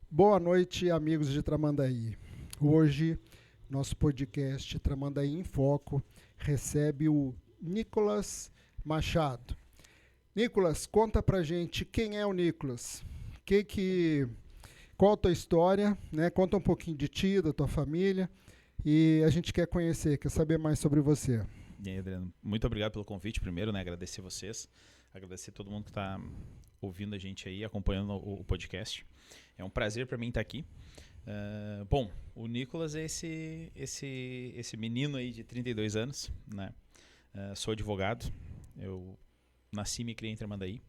Boa noite, amigos de Tramandaí. Hoje, nosso podcast Tramandaí em Foco recebe o Nicolas Machado. Nicolas, conta pra gente quem é o Nicolas. Qual a tua história, né? Conta um pouquinho de ti, da tua família, e a gente quer saber mais sobre você. E aí, Adriano, muito obrigado pelo convite primeiro, né? Agradecer vocês, agradecer todo mundo que está ouvindo a gente aí, acompanhando o podcast. É um prazer para mim estar aqui. Bom, o Nicolas é esse menino aí de 32 anos, né? Sou advogado, eu nasci e me criei em Tramandaí.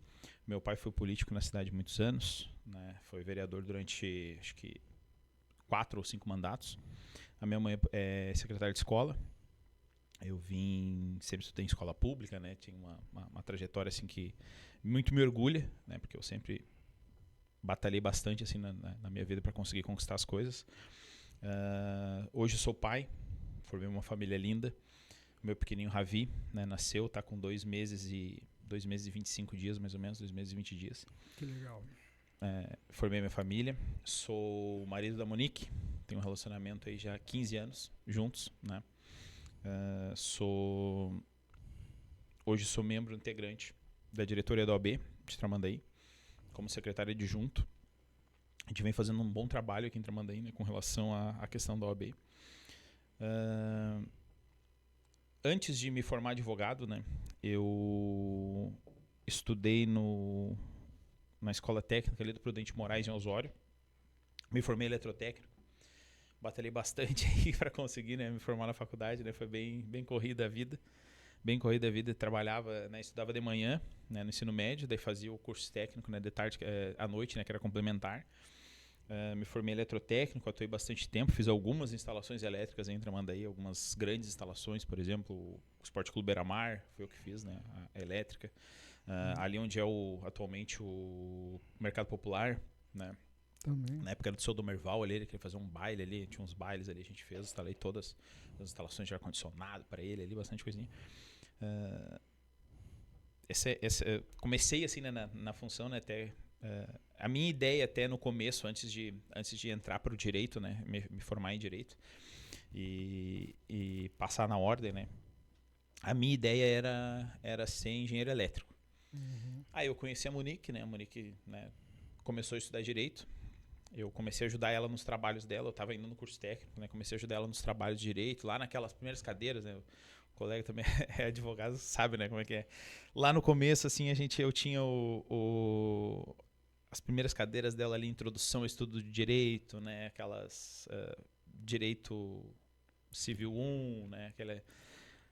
Meu pai foi político na cidade muitos anos, né? Foi vereador durante, acho que, 4 ou 5 mandatos. A minha mãe é secretária de escola. Eu sempre estudei em escola pública, né? Tinha uma trajetória assim que muito me orgulha, né? Porque eu sempre batalhei bastante assim na minha vida para conseguir conquistar as coisas. Hoje eu sou pai, formei uma família linda. Meu pequenininho Ravi, né, nasceu, tá com 2 meses e 25 dias, mais ou menos, 2 meses e 20 dias. Que legal. Formei minha família, sou o marido da Monique, tenho um relacionamento aí já há 15 anos juntos, né? Hoje sou membro integrante da diretoria da OAB de Tramandaí, como secretário adjunto. A gente vem fazendo um bom trabalho aqui em Tramandaí, né, com relação à questão da OAB. Antes de me formar advogado, né, eu estudei na escola técnica ali do Prudente Moraes em Osório. Me formei eletrotécnico. Batalhei bastante aí para conseguir, né, me formar na faculdade, né, foi bem corrida a vida. Bem corrida a vida, trabalhava, né, estudava de manhã, né, no ensino médio, daí fazia o curso técnico, né, de tarde, à noite, né, que era complementar. Me formei eletrotécnico, atuei bastante tempo, fiz algumas instalações elétricas em Tramandaí, algumas grandes instalações, por exemplo, o Esporte Clube Beira-Mar, foi eu que fiz, né, a elétrica. Ali onde é atualmente o Mercado Popular, né. Também. Na época era do seu Domerval ali, ele queria fazer um baile ali, tinha uns bailes ali, a gente fez, instalei todas as instalações de ar-condicionado para ele ali, bastante coisinha. Comecei assim, né, na função, né, até a minha ideia até no começo, antes de entrar para o direito, né, me formar em direito e passar na ordem, né, a minha ideia era ser engenheiro elétrico. Uhum. Aí eu conheci a Monique, né, começou a estudar direito. Eu comecei a ajudar ela nos trabalhos dela. Eu estava indo no curso técnico, né? Comecei a ajudar ela nos trabalhos de direito, lá naquelas primeiras cadeiras, né? O colega também é advogado, sabe, né, como é que é. Lá no começo, assim, eu tinha as primeiras cadeiras dela ali, introdução ao estudo de direito, né? Aquelas direito civil 1, né?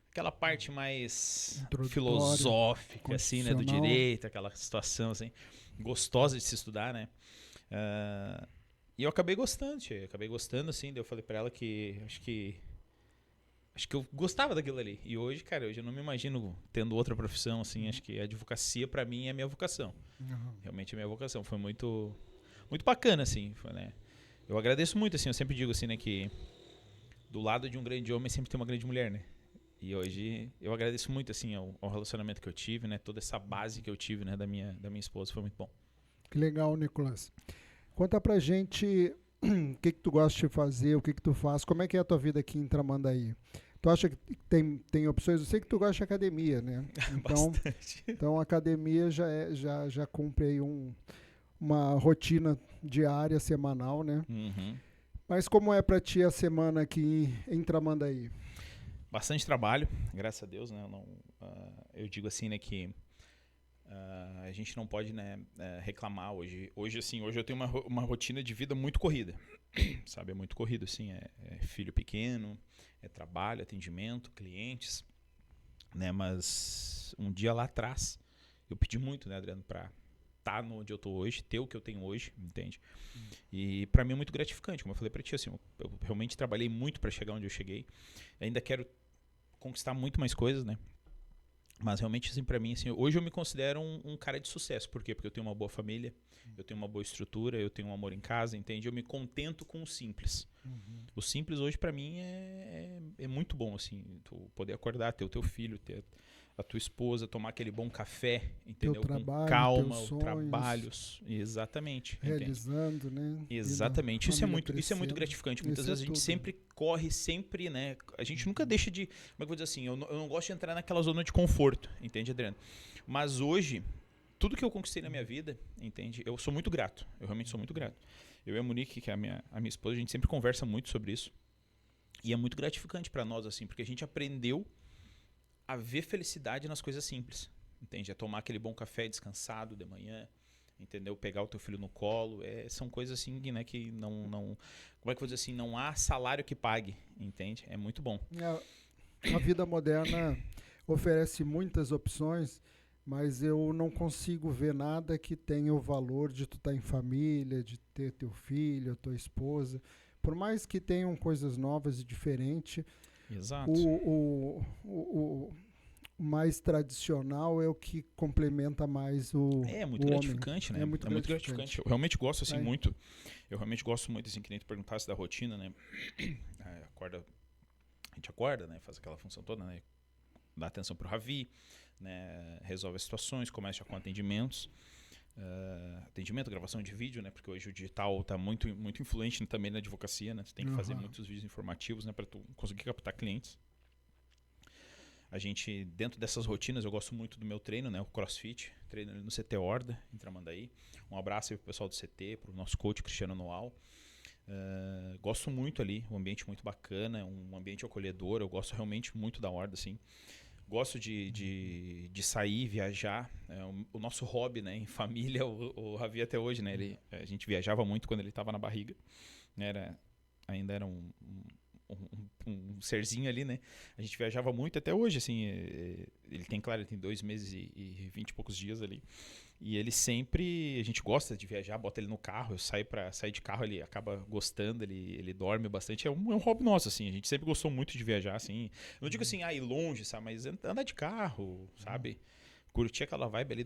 Aquela parte mais Introdutório, filosófica, assim, né, do constitucional. direito, aquela situação, assim, gostosa de se estudar, né. E eu acabei gostando, assim, daí eu falei pra ela que acho que eu gostava daquilo ali. E hoje, cara, eu não me imagino tendo outra profissão, assim, acho que a advocacia pra mim é a minha vocação. Uhum. Realmente é a minha vocação. Foi muito bacana, assim, né. Eu agradeço muito, assim, eu sempre digo, assim, né, que do lado de um grande homem sempre tem uma grande mulher, né. E hoje eu agradeço muito, assim, ao relacionamento que eu tive, né, toda essa base que eu tive, né, da minha esposa, foi muito bom. Que legal, Nicolas. Conta pra gente o que tu gosta de fazer, o que tu faz, como é que é a tua vida aqui em Tramandaí? Tu acha que tem opções? Eu sei que tu gosta de academia, né? Então, Bastante. então a academia já cumpre aí uma rotina diária, semanal, né? Uhum. Mas como é pra ti a semana aqui em Tramandaí? Bastante trabalho, graças a Deus, né? Eu digo assim, né, que a gente não pode, né, reclamar hoje. Hoje eu tenho uma rotina de vida muito corrida, sabe? É muito corrido, assim. É filho pequeno, é trabalho, atendimento, clientes, né? Mas um dia lá atrás, eu pedi muito, né, Adriano, pra estar onde eu tô hoje, ter o que eu tenho hoje, entende? E pra mim é muito gratificante, como eu falei pra ti, assim, eu realmente trabalhei muito pra chegar onde eu cheguei. Ainda quero conquistar muito mais coisas, né? Mas realmente, assim, pra mim, assim, hoje eu me considero um cara de sucesso. Por quê? Porque eu tenho uma boa família, eu tenho uma boa estrutura, eu tenho um amor em casa, entende? Eu me contento com o simples. Uhum. O simples hoje pra mim é muito bom, assim. Tu poder acordar, ter o teu filho, ter a tua esposa, tomar aquele bom café, entendeu? Trabalho, com calma, teus o sonhos, trabalho, exatamente. realizando, né? Exatamente. Isso é muito crescendo. gratificante. Muitas vezes a gente sempre corre, sempre, né? A gente nunca deixa de, como é que eu vou dizer assim, eu não gosto de entrar naquela zona de conforto, entende, Adriano? Mas hoje, tudo que eu conquistei na minha vida, entende? Eu sou muito grato. Eu realmente sou muito grato. Eu e a Monique, que é a minha esposa, a gente sempre conversa muito sobre isso. E é muito gratificante para nós, assim, porque a gente aprendeu a ver felicidade nas coisas simples, entende? É tomar aquele bom café descansado de manhã, entendeu? Pegar o teu filho no colo, são coisas assim, né, que não, como é que eu vou dizer assim, não há salário que pague, entende? É muito bom. A vida moderna oferece muitas opções, mas eu não consigo ver nada que tenha o valor de tu estar em família, de ter teu filho, a tua esposa. Por mais que tenham coisas novas e diferentes, Exato. O mais tradicional é o que complementa mais o É muito o gratificante, homem. né? É muito gratificante. Eu realmente gosto assim muito. Eu realmente gosto muito assim, que nem tu perguntasse da rotina, né? A gente acorda, né? Faz aquela função toda, né? Dá atenção pro Ravi, né? Resolve as situações, começa com atendimentos. Atendimento, gravação de vídeo, né? Porque hoje o digital está muito influente também na advocacia, né? Tu tem que fazer muitos vídeos informativos, né? Para tu conseguir captar clientes. A gente, dentro dessas rotinas, eu gosto muito do meu treino, né? O CrossFit, treino no CT Horda, em Tramandaí. Um abraço aí pro pessoal do CT, pro nosso coach Cristiano Noal. Gosto muito ali, um ambiente muito bacana, um ambiente acolhedor. Eu gosto realmente muito da Horda, assim. Gosto de sair, viajar. O nosso hobby, né, em família, o Ravi até hoje, né, a gente viajava muito quando ele estava na barriga. Ainda era um serzinho ali, né? A gente viajava muito até hoje, assim. Ele tem 2 meses e 20 e poucos dias ali. E ele sempre, a gente gosta de viajar, bota ele no carro, eu sair de carro, ele acaba gostando, ele dorme bastante. É um hobby nosso, assim, a gente sempre gostou muito de viajar, assim. Eu não digo assim, ir longe, sabe, mas andar de carro, sabe? Curtir aquela vibe ali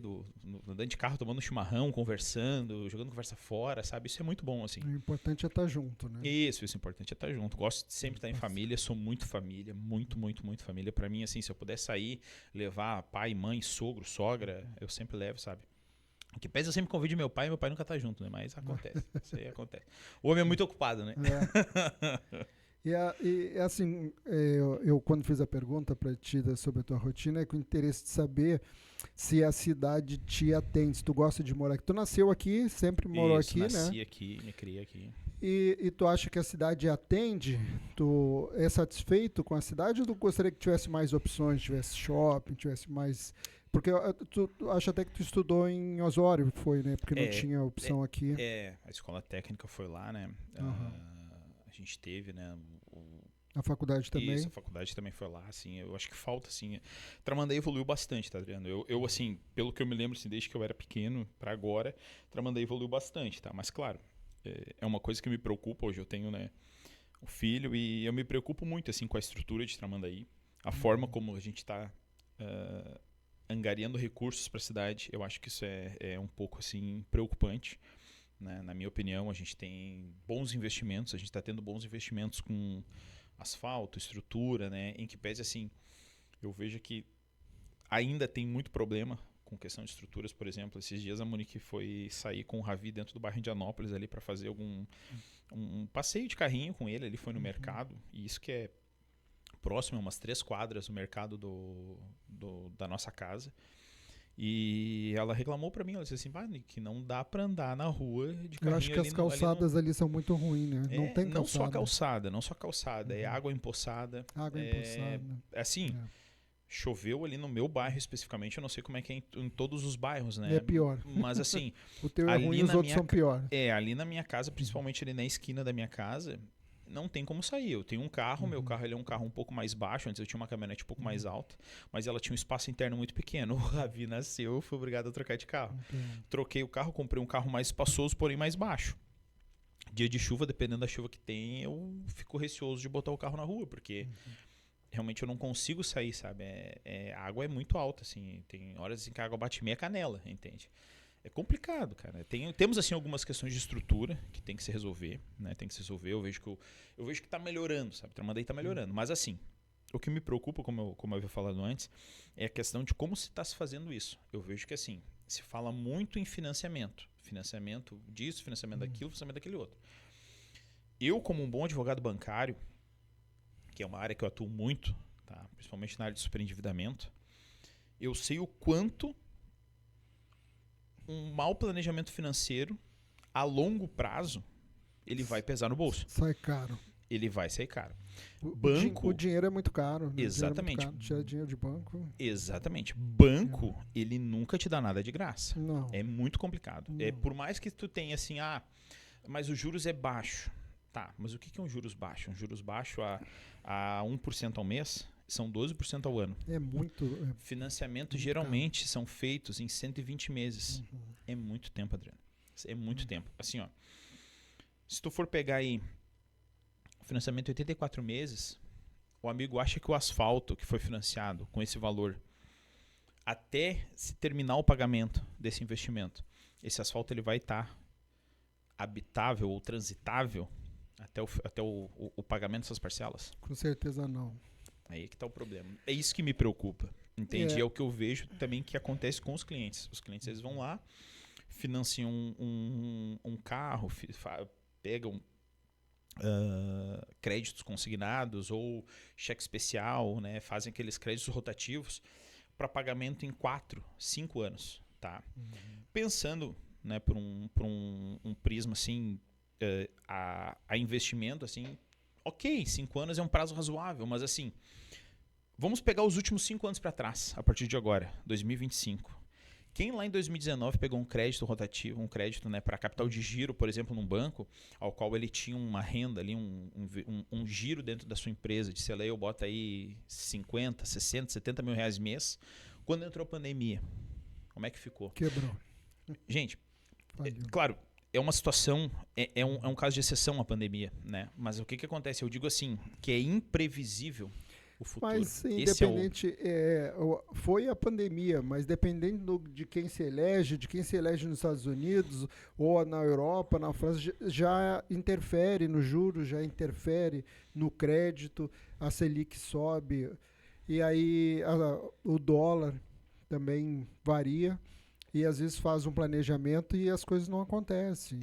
andando de carro, tomando um chimarrão, conversando, jogando conversa fora, sabe? Isso é muito bom, assim. O importante é estar junto, né? Isso, o importante é estar junto. Gosto de sempre estar em família, sou muito família, muito família. Pra mim, assim, se eu puder sair, levar pai, mãe, sogro, sogra, eu sempre levo, sabe? O que pesa, eu sempre convido meu pai nunca tá junto, né? Mas acontece, isso aí acontece. O homem é muito ocupado, né? Assim, eu quando fiz a pergunta para ti sobre a tua rotina, é com o interesse de saber se a cidade te atende, se tu gosta de morar aqui. Tu nasceu aqui, sempre morou aqui, nasci né? Nasci aqui, me criei aqui. E tu acha que a cidade atende? Tu é satisfeito com a cidade ou tu gostaria que tivesse mais opções, tivesse shopping, tivesse mais... Porque tu acha até que tu estudou em Osório, foi, né? Porque não tinha opção aqui. A escola técnica foi lá, né? A gente teve, né? A faculdade também? Isso, a faculdade também foi lá, assim, eu acho que falta, assim... Tramandaí evoluiu bastante, tá, Adriano? Eu, assim, pelo que eu me lembro, assim, desde que eu era pequeno pra agora, Tramandaí evoluiu bastante, tá? Mas, claro, é uma coisa que me preocupa, hoje eu tenho, né, o filho, e eu me preocupo muito, assim, com a estrutura de Tramandaí, a forma como a gente tá angariando recursos para a cidade. Eu acho que isso é um pouco assim preocupante, né? Na minha opinião, a gente tem bons investimentos, a gente está tendo bons investimentos com asfalto, estrutura, né? Em que pese assim, eu vejo que ainda tem muito problema com questão de estruturas. Por exemplo, esses dias a Monique foi sair com o Ravi dentro do bairro Indianópolis ali para fazer um passeio de carrinho com ele. Ele foi no mercado, e isso que é próximo, umas 3 quadras do mercado da nossa casa. E ela reclamou pra mim, ela disse assim, que não dá pra andar na rua de carrinho. Eu acho que as calçadas ali são muito ruins, né? Não tem calçada. Não só calçada, é água empoçada. Água empoçada. Assim, choveu ali no meu bairro especificamente, eu não sei como é que é em todos os bairros, né? É pior. Mas assim... o teu é ruim e os outros são pior. Ali na minha casa, principalmente ali na esquina da minha casa, não tem como sair. Eu tenho um carro, meu carro ele é um carro um pouco mais baixo, antes eu tinha uma caminhonete um pouco mais alta, mas ela tinha um espaço interno muito pequeno. O Ravi nasceu, eu fui obrigado a trocar de carro. Troquei o carro, comprei um carro mais espaçoso, porém mais baixo. Dia de chuva, dependendo da chuva que tem, eu fico receoso de botar o carro na rua, porque realmente eu não consigo sair, sabe? A água é muito alta, assim, tem horas em que a água bate meia canela, entende? É complicado, cara. Temos, assim, algumas questões de estrutura que tem que se resolver, né? Tem que se resolver. Eu vejo que tá melhorando, sabe? Tramandaí tá melhorando. Mas, assim, o que me preocupa, como eu havia falado antes, é a questão de como se está se fazendo isso. Eu vejo que assim, se fala muito em financiamento. Financiamento disso, financiamento daquilo, financiamento daquele outro. Eu, como um bom advogado bancário, que é uma área que eu atuo muito, tá? Principalmente na área de superendividamento, eu sei o quanto um mau planejamento financeiro, a longo prazo, ele vai pesar no bolso. Sai caro. Ele vai sair caro. O dinheiro é muito caro. Né? Exatamente. Tirar dinheiro de banco. Exatamente. Banco, ele nunca te dá nada de graça. Não. É muito complicado. Não. Por mais que tu tenha assim, mas os juros é baixo. Tá, mas o que é um juros baixo? Um juros baixo a 1% ao mês são 12% ao ano. É muito. Financiamentos geralmente são feitos em 120 meses. É muito tempo, Adriano. É muito tempo. Assim, ó. Se tu for pegar aí o financiamento de 84 meses, o amigo acha que o asfalto que foi financiado com esse valor, até se terminar o pagamento desse investimento, esse asfalto ele vai estar habitável ou transitável até o pagamento dessas parcelas? Com certeza não. Aí é que está o problema. É isso que me preocupa. Entende? É o que eu vejo também que acontece com os clientes. Os clientes eles vão lá, financiam um carro, pegam créditos consignados ou cheque especial, né? Fazem aqueles créditos rotativos para pagamento em 4, 5 anos. Tá? Pensando, né, por um prisma assim, a investimento, assim, ok, 5 anos é um prazo razoável, mas assim, vamos pegar os últimos 5 anos para trás, a partir de agora, 2025. Quem lá em 2019 pegou um crédito rotativo, um crédito, né, para capital de giro, por exemplo, num banco, ao qual ele tinha uma renda ali, um giro dentro da sua empresa, de sei lá, eu boto aí 50, 60, 70 mil reais mês, quando entrou a pandemia, como é que ficou? Quebrou. Gente, claro, é uma situação, é um caso de exceção a pandemia, né? Mas o que acontece? Eu digo assim, que é imprevisível o futuro. Mas independente, foi a pandemia, mas dependendo de quem se elege nos Estados Unidos ou na Europa, na França, já interfere no juros, já interfere no crédito, a Selic sobe, e aí o dólar também varia. E às vezes faz um planejamento e as coisas não acontecem.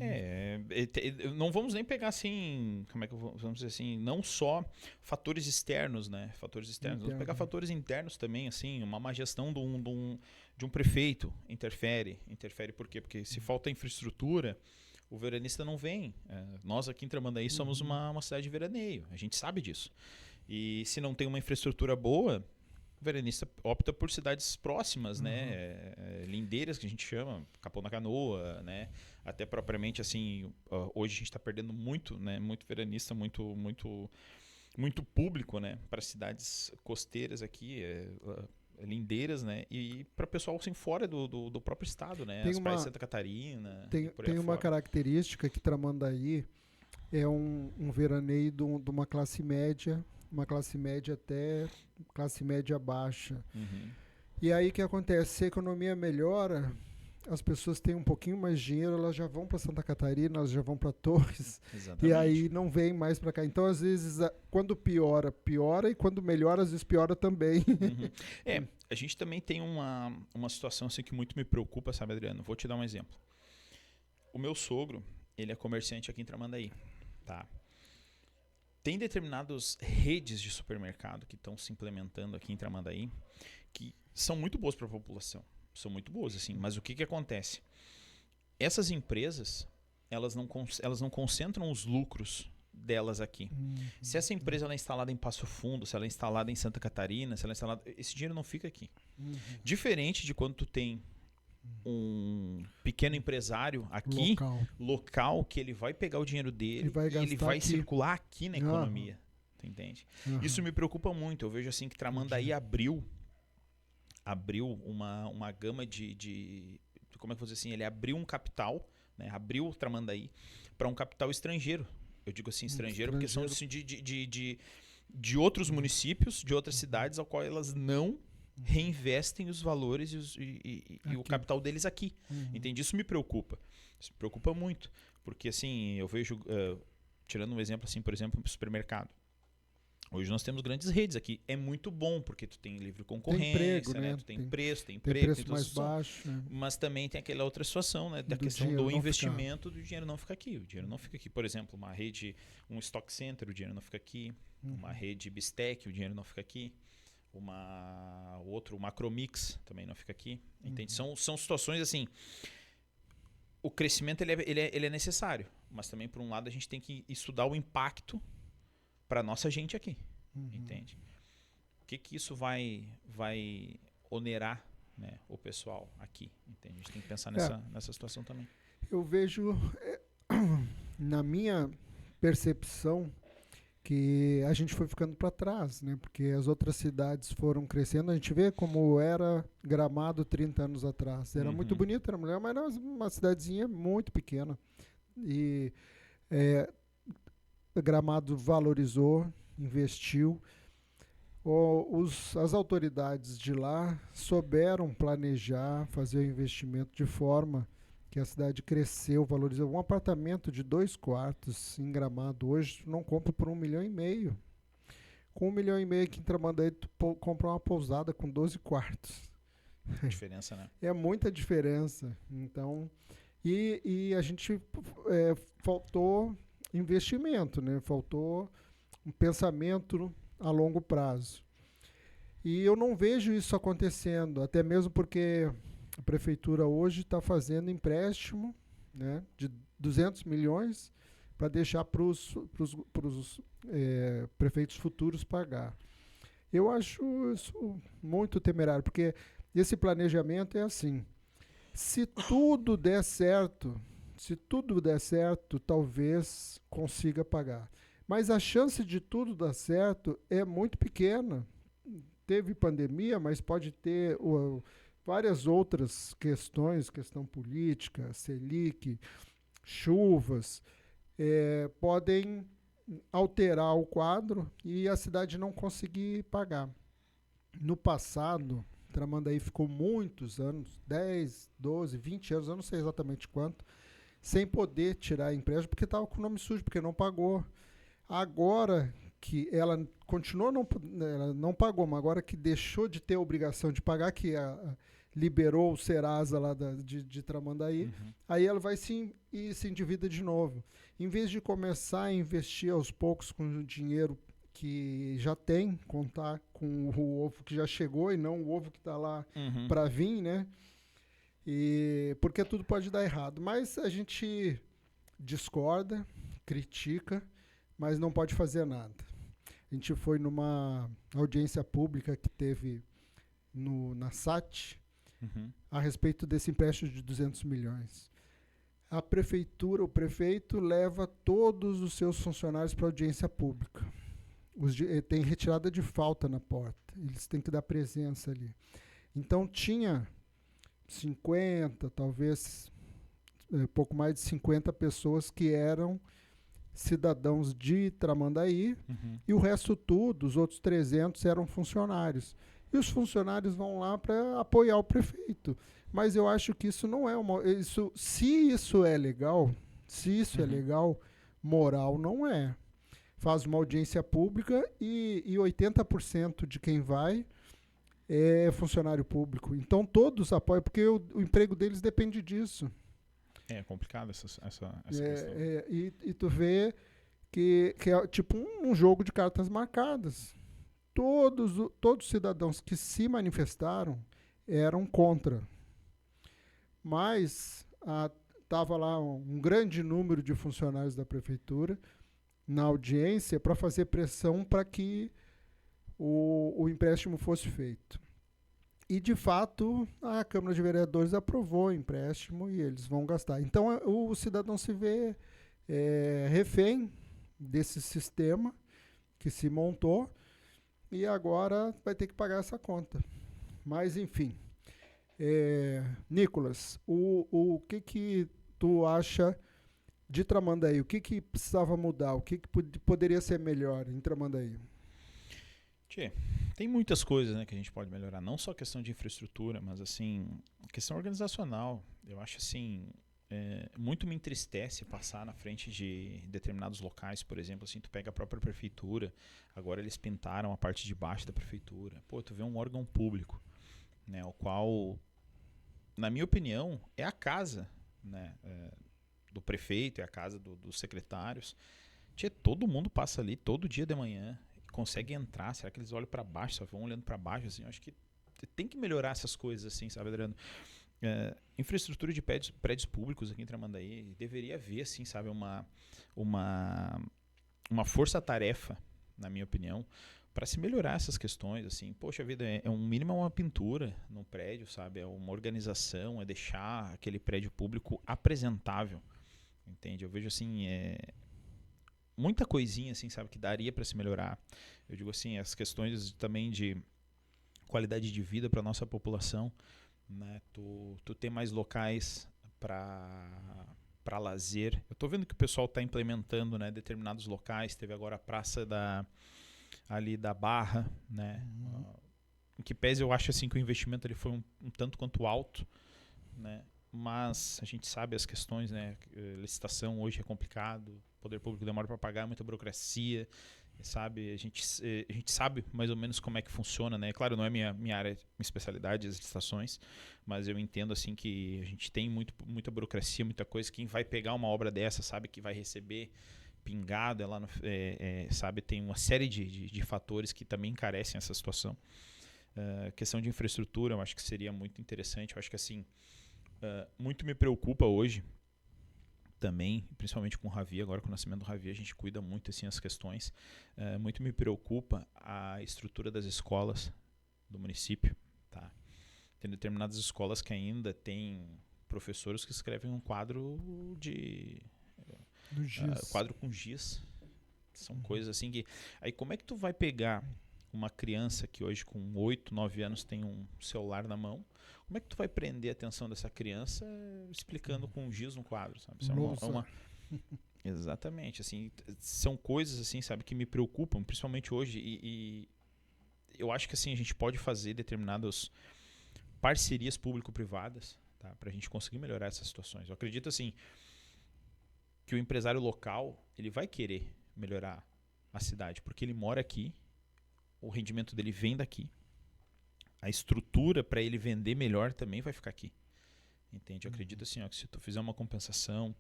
Não vamos nem pegar assim, como é que vamos dizer assim, não só fatores externos, né? Fatores externos. Vamos pegar fatores internos também, assim, uma má gestão de um prefeito interfere. Interfere por quê? Porque se falta infraestrutura, o veranista não vem. Nós aqui em Tramandaí somos uma cidade de veraneio, a gente sabe disso. E se não tem uma infraestrutura boa, o veranista opta por cidades próximas, né? Lindeiras, que a gente chama, Capão da Canoa, né? Até propriamente assim, hoje a gente está perdendo muito, né? Muito veranista, muito público, né? Para cidades costeiras aqui, lindeiras, né? E para pessoal assim fora do próprio estado, né? As praias de Santa Catarina. Tem uma característica que Tramandaí é um veraneio de uma classe média. Uma classe média até classe média baixa. E aí o que acontece? Se a economia melhora, as pessoas têm um pouquinho mais de dinheiro, elas já vão para Santa Catarina, elas já vão para Torres. Exatamente. E aí não vem mais para cá. Então, às vezes, quando piora, e quando melhora, às vezes piora também. A gente também tem uma situação assim que muito me preocupa, sabe, Adriano? Vou te dar um exemplo. O meu sogro, ele é comerciante aqui em Tramandaí, tá? Tem determinadas redes de supermercado que estão se implementando aqui em Tramandaí que são muito boas para a população. São muito boas, assim. Mas o que acontece? Essas empresas, elas não concentram os lucros delas aqui. Se essa empresa ela é instalada em Passo Fundo, se ela é instalada em Santa Catarina, se ela é instalada... Esse dinheiro não fica aqui. Diferente de quando tu tem um pequeno empresário aqui, local, que ele vai pegar o dinheiro dele e ele vai circular aqui na economia. Tu entende? Isso me preocupa muito. Eu vejo assim que Tramandaí abriu uma gama de como é que eu vou dizer assim? Ele abriu um capital, né? Abriu o Tramandaí para um capital estrangeiro. Eu digo assim estrangeiro porque são assim, de outros municípios, de outras cidades, ao qual elas não reinvestem os valores e o capital deles aqui. Entende? Isso me preocupa. Isso me preocupa muito. Porque assim, eu vejo, tirando um exemplo assim, por exemplo, no supermercado. Hoje nós temos grandes redes aqui. É muito bom, porque tu tem livre concorrência, emprego, né? né? Tu tem Tem preço, Tem emprego, preço tem toda mais essa situação. baixo, né? Mas também tem aquela outra situação, né? Da Do questão dinheiro do não investimento, do dinheiro não ficar aqui. O dinheiro não fica aqui. Por exemplo, uma rede, um stock center, o dinheiro não fica aqui. Uma rede Bistec, o dinheiro não fica aqui. O Macromix também não fica aqui. Entende? São situações assim. O crescimento ele é necessário, mas também, por um lado, a gente tem que estudar o impacto para nossa gente aqui. Entende? O que isso vai onerar, né, o pessoal aqui? Entende? A gente tem que pensar nessa situação também. Eu vejo, na minha percepção, que a gente foi ficando para trás, né? Porque as outras cidades foram crescendo. A gente vê como era Gramado 30 anos atrás. Era muito bonito, era mulher, mas era uma cidadezinha muito pequena. E Gramado valorizou, investiu. As autoridades de lá souberam planejar, fazer o investimento de forma que a cidade cresceu, valorizou. Um apartamento de 2 quartos em Gramado hoje não compra por 1,5 milhão. Com 1,5 milhão aqui em Tramandaí, tu compra uma pousada com 12 quartos. Diferença, né? É muita diferença. Então, e a gente faltou investimento, né? Faltou um pensamento a longo prazo. E eu não vejo isso acontecendo, até mesmo porque a prefeitura hoje está fazendo empréstimo, né, de 200 milhões para deixar para os prefeitos futuros pagar. Eu acho isso muito temerário, porque esse planejamento é assim. Se tudo der certo, talvez consiga pagar. Mas a chance de tudo dar certo é muito pequena. Teve pandemia, mas pode ter várias outras questões, questão política, Selic, chuvas, podem alterar o quadro e a cidade não conseguir pagar. No passado, Tramandaí ficou muitos anos, 10, 12, 20 anos, eu não sei exatamente quanto, sem poder tirar empréstimo, porque estava com o nome sujo, porque não pagou. Agora que ela continuou, ela não pagou, mas agora que deixou de ter a obrigação de pagar, que liberou o Serasa lá de Tramandaí, aí ela vai se endivida de novo. Em vez de começar a investir aos poucos com o dinheiro que já tem, contar com o ovo que já chegou e não o ovo que está lá para vir, né? Porque tudo pode dar errado. Mas a gente discorda, critica, mas não pode fazer nada. A gente foi numa audiência pública que teve na SAT a respeito desse empréstimo de 200 milhões. A prefeitura, o prefeito, leva todos os seus funcionários para audiência pública. Tem retirada de falta na porta. Eles têm que dar presença ali. Então tinha 50, talvez pouco mais de 50 pessoas que eram cidadãos de Tramandaí, e o resto tudo, os outros 300, eram funcionários. E os funcionários vão lá para apoiar o prefeito. Mas eu acho que isso não é se isso é legal, moral não é. Faz uma audiência pública e 80% de quem vai é funcionário público. Então todos apoiam, porque o emprego deles depende disso. É complicado essa questão. E tu vê que é tipo um jogo de cartas marcadas. Todos os cidadãos que se manifestaram eram contra. Mas estava lá um grande número de funcionários da prefeitura na audiência para fazer pressão para que o empréstimo fosse feito. E, de fato, a Câmara de Vereadores aprovou o empréstimo e eles vão gastar. Então, o cidadão se vê refém desse sistema que se montou e agora vai ter que pagar essa conta. Mas, enfim. Nicolas, o que tu acha de Tramandaí? O que precisava mudar? O que poderia ser melhor em Tramandaí? Tchê, tem muitas coisas, né, que a gente pode melhorar. Não só a questão de infraestrutura, mas assim, a questão organizacional. Eu acho assim, muito me entristece passar na frente de determinados locais, por exemplo, assim, tu pega a própria prefeitura, agora eles pintaram a parte de baixo da prefeitura. Pô, tu vê um órgão público, né, o qual, na minha opinião, é a casa, né, do prefeito, é a casa dos secretários. Todo mundo passa ali todo dia de manhã, consegue entrar. Será que eles olham para baixo, só vão olhando para baixo? Assim, eu acho que tem que melhorar essas coisas, assim, sabe, Adriano? Infraestrutura de prédios públicos aqui em Tramandaí, deveria haver, assim, sabe, uma força-tarefa, na minha opinião, para se melhorar essas questões, assim. Poxa vida, um mínimo uma pintura no prédio, sabe, é uma organização, é deixar aquele prédio público apresentável, entende? Eu vejo, assim, muita coisinha, assim, sabe, que daria para se melhorar. Eu digo assim, as questões também de qualidade de vida para nossa população, né? Tu ter mais locais para lazer. Eu tô vendo que o pessoal está implementando, né, determinados locais. Teve agora a praça ali da Barra, né? Em que pese eu acho assim que o investimento ele foi um tanto quanto alto, né? Mas a gente sabe as questões, né? Licitação hoje é complicado, o poder público demora para pagar, muita burocracia, sabe? A gente sabe mais ou menos como é que funciona, né? Claro, não é minha área, minha especialidade, as licitações, mas eu entendo assim que a gente tem muita burocracia, muita coisa. Quem vai pegar uma obra dessa sabe que vai receber pingado, sabe? Tem uma série de fatores que também encarecem essa situação. Questão de infraestrutura, eu acho que seria muito interessante. Eu acho que assim, muito me preocupa hoje também, principalmente com o Ravi, agora com o nascimento do Ravi, a gente cuida muito assim as questões. Muito me preocupa a estrutura das escolas do município, tá? Tem determinadas escolas que ainda tem professores que escrevem um quadro quadro com giz. São coisas assim que... Aí como é que tu vai pegar uma criança que hoje com 8, 9 anos tem um celular na mão? Como é que tu vai prender a atenção dessa criança explicando com giz no quadro, sabe? Exatamente, assim, são coisas assim, sabe, que me preocupam, principalmente hoje, e eu acho que assim a gente pode fazer determinadas parcerias público-privadas, tá, para a gente conseguir melhorar essas situações. Eu acredito assim que o empresário local ele vai querer melhorar a cidade, porque ele mora aqui, o rendimento dele vem daqui, a estrutura para ele vender melhor também vai ficar aqui, entende? Eu acredito assim, ó, que se tu fizer uma compensação,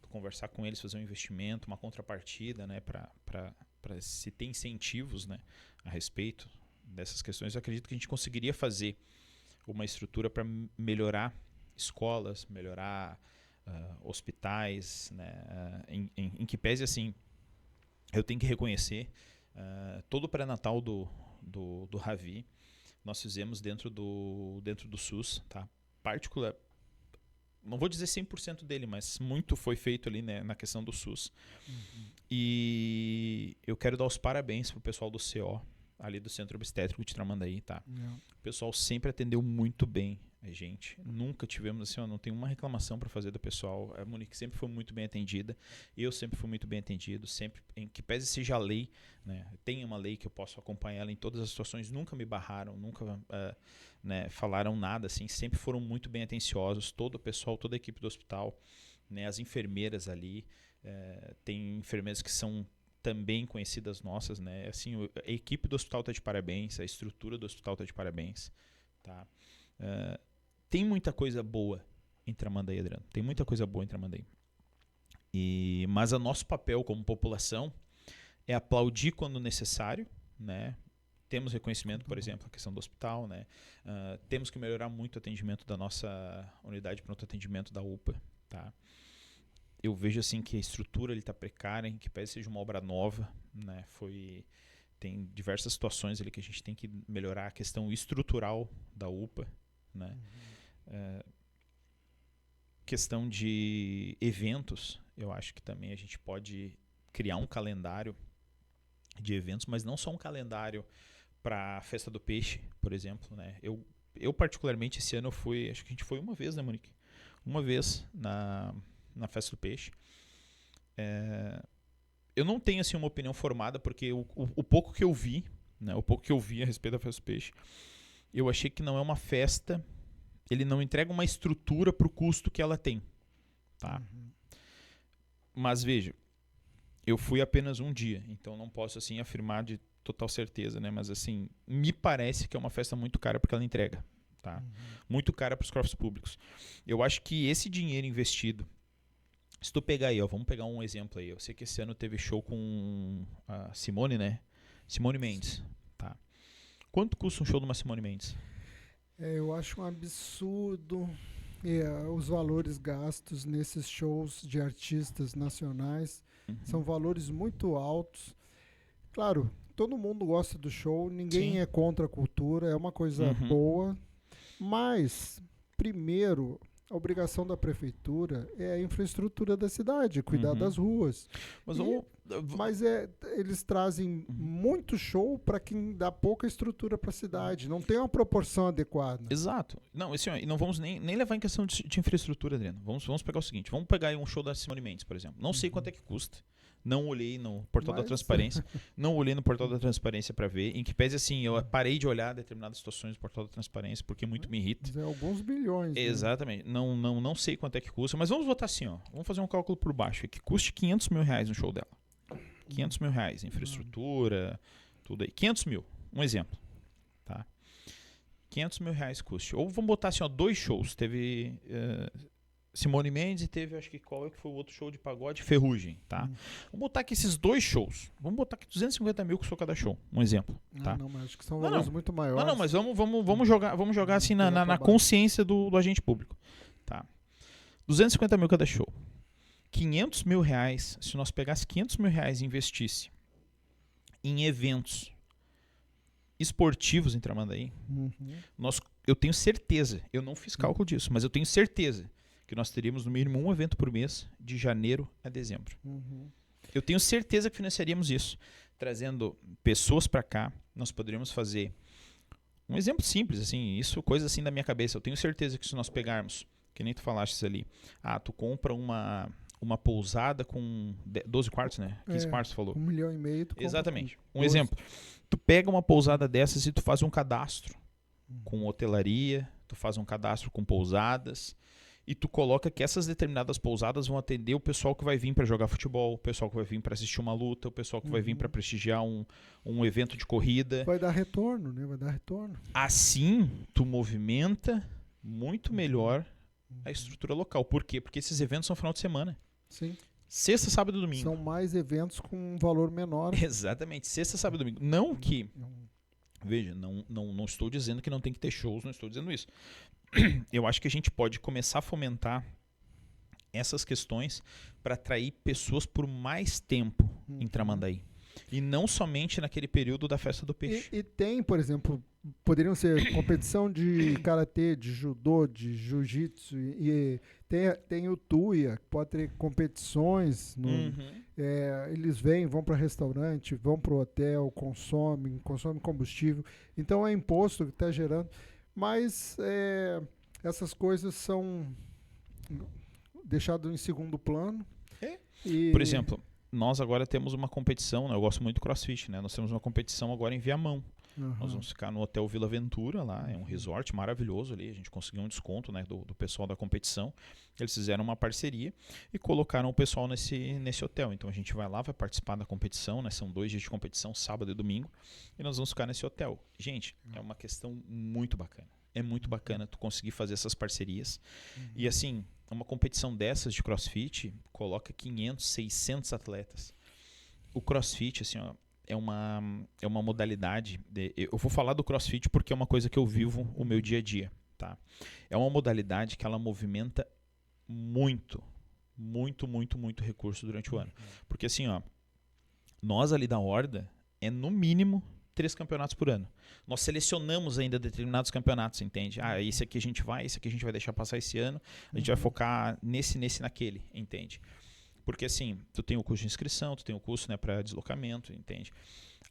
tu conversar com eles, fazer um investimento, uma contrapartida, né, para se ter incentivos, né, a respeito dessas questões, eu acredito que a gente conseguiria fazer uma estrutura para melhorar escolas, melhorar hospitais, né, em que pese assim, eu tenho que reconhecer todo o pré-natal do Ravi nós fizemos dentro do SUS, tá? Particular, não vou dizer 100% dele, mas muito foi feito ali, né, na questão do SUS. E eu quero dar os parabéns pro pessoal do CO, ali do Centro Obstétrico de Tramandaí, tá? O pessoal sempre atendeu muito bem a gente. Nunca tivemos assim, não tem uma reclamação para fazer do pessoal. A Monique sempre foi muito bem atendida. Eu sempre fui muito bem atendido. Sempre, em que pese seja a lei, né? Tem uma lei que eu posso acompanhar ela em todas as situações. Nunca me barraram, nunca né, falaram nada assim. Sempre foram muito bem atenciosos. Todo o pessoal, toda a equipe do hospital, né? As enfermeiras ali. Tem enfermeiras que são também conhecidas nossas, né? Assim, a equipe do hospital está de parabéns, a estrutura do hospital está de parabéns, tá? Tem muita coisa boa em Tramandaí, Adriano. Tem muita coisa boa em Tramandaí. Mas o nosso papel como população é aplaudir quando necessário, né? Temos reconhecimento, por exemplo, a questão do hospital, né? Temos que melhorar muito o atendimento da nossa unidade de pronto atendimento da UPA, tá? Eu vejo assim que a estrutura está precária, em que pese seja uma obra nova, né? Tem diversas situações ali que a gente tem que melhorar a questão estrutural da UPA, né? Questão de eventos, eu acho que também a gente pode criar um calendário de eventos, mas não só um calendário para a Festa do Peixe, por exemplo, né? Eu particularmente esse ano fui, acho que a gente foi uma vez, né, Monique? Uma vez na Festa do Peixe. Eu não tenho assim uma opinião formada, porque o pouco que eu vi, né, o pouco que eu vi a respeito da Festa do Peixe, eu achei que não é uma festa, ele não entrega uma estrutura para o custo que ela tem, tá? Mas veja, eu fui apenas um dia, então não posso assim afirmar de total certeza, né? Mas assim, me parece que é uma festa muito cara porque ela entrega, tá? Muito cara para os cofres públicos. Eu acho que esse dinheiro investido, se tu pegar aí, ó, vamos pegar um exemplo aí. Eu sei que esse ano teve show com a Simone, né? Simone Mendes, tá? Quanto custa um show de uma Simone Mendes? Eu acho um absurdo os valores gastos nesses shows de artistas nacionais. São valores muito altos. Claro, todo mundo gosta do show, ninguém Sim. é contra a cultura, é uma coisa boa. Mas, primeiro, a obrigação da prefeitura é a infraestrutura da cidade, cuidar das ruas. Mas eles trazem muito show para quem dá pouca estrutura para a cidade. Não tem uma proporção adequada. Exato. Não, assim, ó, e não vamos nem levar em questão de infraestrutura, Adriano. Vamos pegar o seguinte. Vamos pegar aí um show da Simone Mendes, por exemplo. Não sei quanto é que custa. Não olhei no portal da transparência. Não olhei no portal da transparência para ver. Em que pese assim, eu parei de olhar determinadas situações do portal da transparência porque muito me irrita. Mas é alguns bilhões. Exatamente. Né? Não sei quanto é que custa, mas vamos botar assim, ó. Vamos fazer um cálculo por baixo. Que custe 500 mil reais no show dela. 500 mil reais. Infraestrutura, tudo aí. 500 mil. Um exemplo. Tá? 500 mil reais custe. Ou vamos botar assim, ó, 2 shows. Teve Simone Mendes e teve, acho que qual é que foi o outro show de pagode? Ferrugem, tá? Vamos botar aqui esses 2 shows. Vamos botar aqui 250 mil custou cada show. Um exemplo, tá? Não, mas acho que são valores muito maiores. Não, mas vamos jogar assim na consciência do agente público, tá? 250 mil cada show. 500 mil reais, se nós pegássemos 500 mil reais e investisse em eventos esportivos em Tramandaí, eu tenho certeza, eu não fiz cálculo disso, mas eu tenho certeza que nós teríamos no mínimo um evento por mês de janeiro a dezembro. Eu tenho certeza que financiaríamos isso. Trazendo pessoas para cá, nós poderíamos fazer um exemplo simples, assim, isso, coisa assim da minha cabeça. Eu tenho certeza que se nós pegarmos, que nem tu falaste ali, tu compra uma pousada com 12 quartos, né? 15 quartos, tu falou. 1,5 milhão. Exatamente. Um exemplo. Tu pega uma pousada dessas e tu faz um cadastro com hotelaria, tu faz um cadastro com pousadas, e tu coloca que essas determinadas pousadas vão atender o pessoal que vai vir para jogar futebol, o pessoal que vai vir para assistir uma luta, o pessoal que vai vir para prestigiar um evento de corrida. Vai dar retorno, né? Vai dar retorno. Assim, tu movimenta muito melhor a estrutura local. Por quê? Porque esses eventos são final de semana. Sim. Sexta, sábado e domingo. São mais eventos com um valor menor. Exatamente. Sexta, sábado e domingo. Não que... Veja, não estou dizendo que não tem que ter shows, não estou dizendo isso. Eu acho que a gente pode começar a fomentar essas questões para atrair pessoas por mais tempo em Tramandaí. E não somente naquele período da festa do peixe. E tem, por exemplo, poderiam ser competição de karatê, de judô, de jiu-jitsu. E tem o Tuia, pode ter competições. Eles vão para restaurante, vão para o hotel, consomem combustível. Então é imposto que está gerando. Mas essas coisas são deixadas em segundo plano. Por exemplo, nós agora temos uma competição, né? Eu gosto muito do CrossFit, né? Nós temos uma competição agora em Viamão. Nós vamos ficar no Hotel Vila Ventura, lá é um resort maravilhoso ali, a gente conseguiu um desconto, né, do pessoal da competição. Eles fizeram uma parceria e colocaram o pessoal nesse hotel. Então a gente vai lá, vai participar da competição, né? São 2 dias de competição, sábado e domingo, e nós vamos ficar nesse hotel. Gente, é uma questão muito bacana. É muito bacana tu conseguir fazer essas parcerias. E assim, uma competição dessas de CrossFit coloca 500, 600 atletas. O CrossFit, assim, ó, é uma modalidade. Eu vou falar do CrossFit porque é uma coisa que eu vivo o meu dia a dia. Tá? É uma modalidade que ela movimenta muito recurso durante o ano. Porque assim, ó, nós ali da Horda é no mínimo 3 campeonatos por ano. Nós selecionamos ainda determinados campeonatos, entende? Esse aqui a gente vai deixar passar esse ano, a gente vai focar nesse, naquele, entende? Porque assim, tu tem o custo de inscrição, tu tem o custo, né, para deslocamento, entende?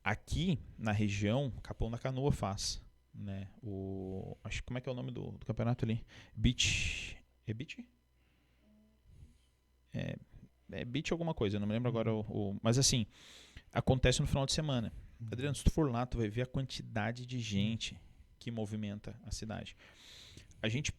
Aqui na região, Capão da Canoa faz, né? Como é que é o nome do campeonato ali? Beach. É Beach? É Beach alguma coisa, eu não me lembro agora mas assim, acontece no final de semana. Adriano, se tu for lá, tu vai ver a quantidade de gente que movimenta a cidade. A gente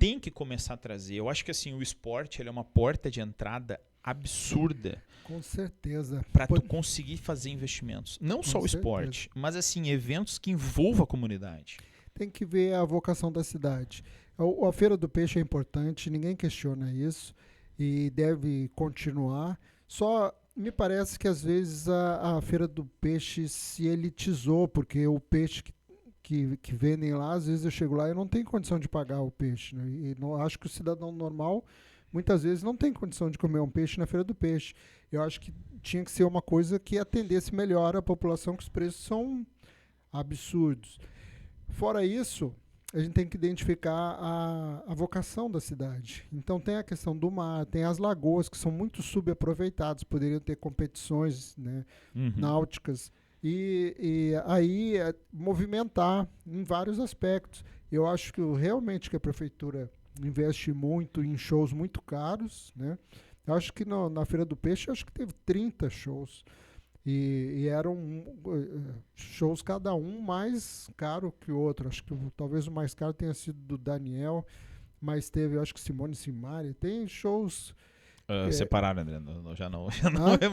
tem que começar a trazer. Eu acho que assim, o esporte ele é uma porta de entrada absurda. Com certeza. Para tu conseguir fazer investimentos. Não só o esporte, mas assim, eventos que envolvam a comunidade. Tem que ver a vocação da cidade. A Feira do Peixe é importante, ninguém questiona isso e deve continuar. Só me parece que às vezes a Feira do Peixe se elitizou, porque o peixe que vendem lá, às vezes eu chego lá e não tenho condição de pagar o peixe. Né? E não, acho que o cidadão normal, muitas vezes, não tem condição de comer um peixe na Feira do Peixe. Eu acho que tinha que ser uma coisa que atendesse melhor a população, que os preços são absurdos. Fora isso, a gente tem que identificar a vocação da cidade. Então tem a questão do mar, tem as lagoas, que são muito subaproveitadas, poderiam ter competições, né, náuticas, e aí movimentar em vários aspectos. Eu acho que realmente que a prefeitura investe muito em shows muito caros, né? Eu acho que na Feira do Peixe, acho que teve 30 shows. E eram shows cada um mais caro que o outro. Acho que talvez o mais caro tenha sido do Daniel, mas teve, acho que Simone Simari. Tem shows... separaram, André. Já não é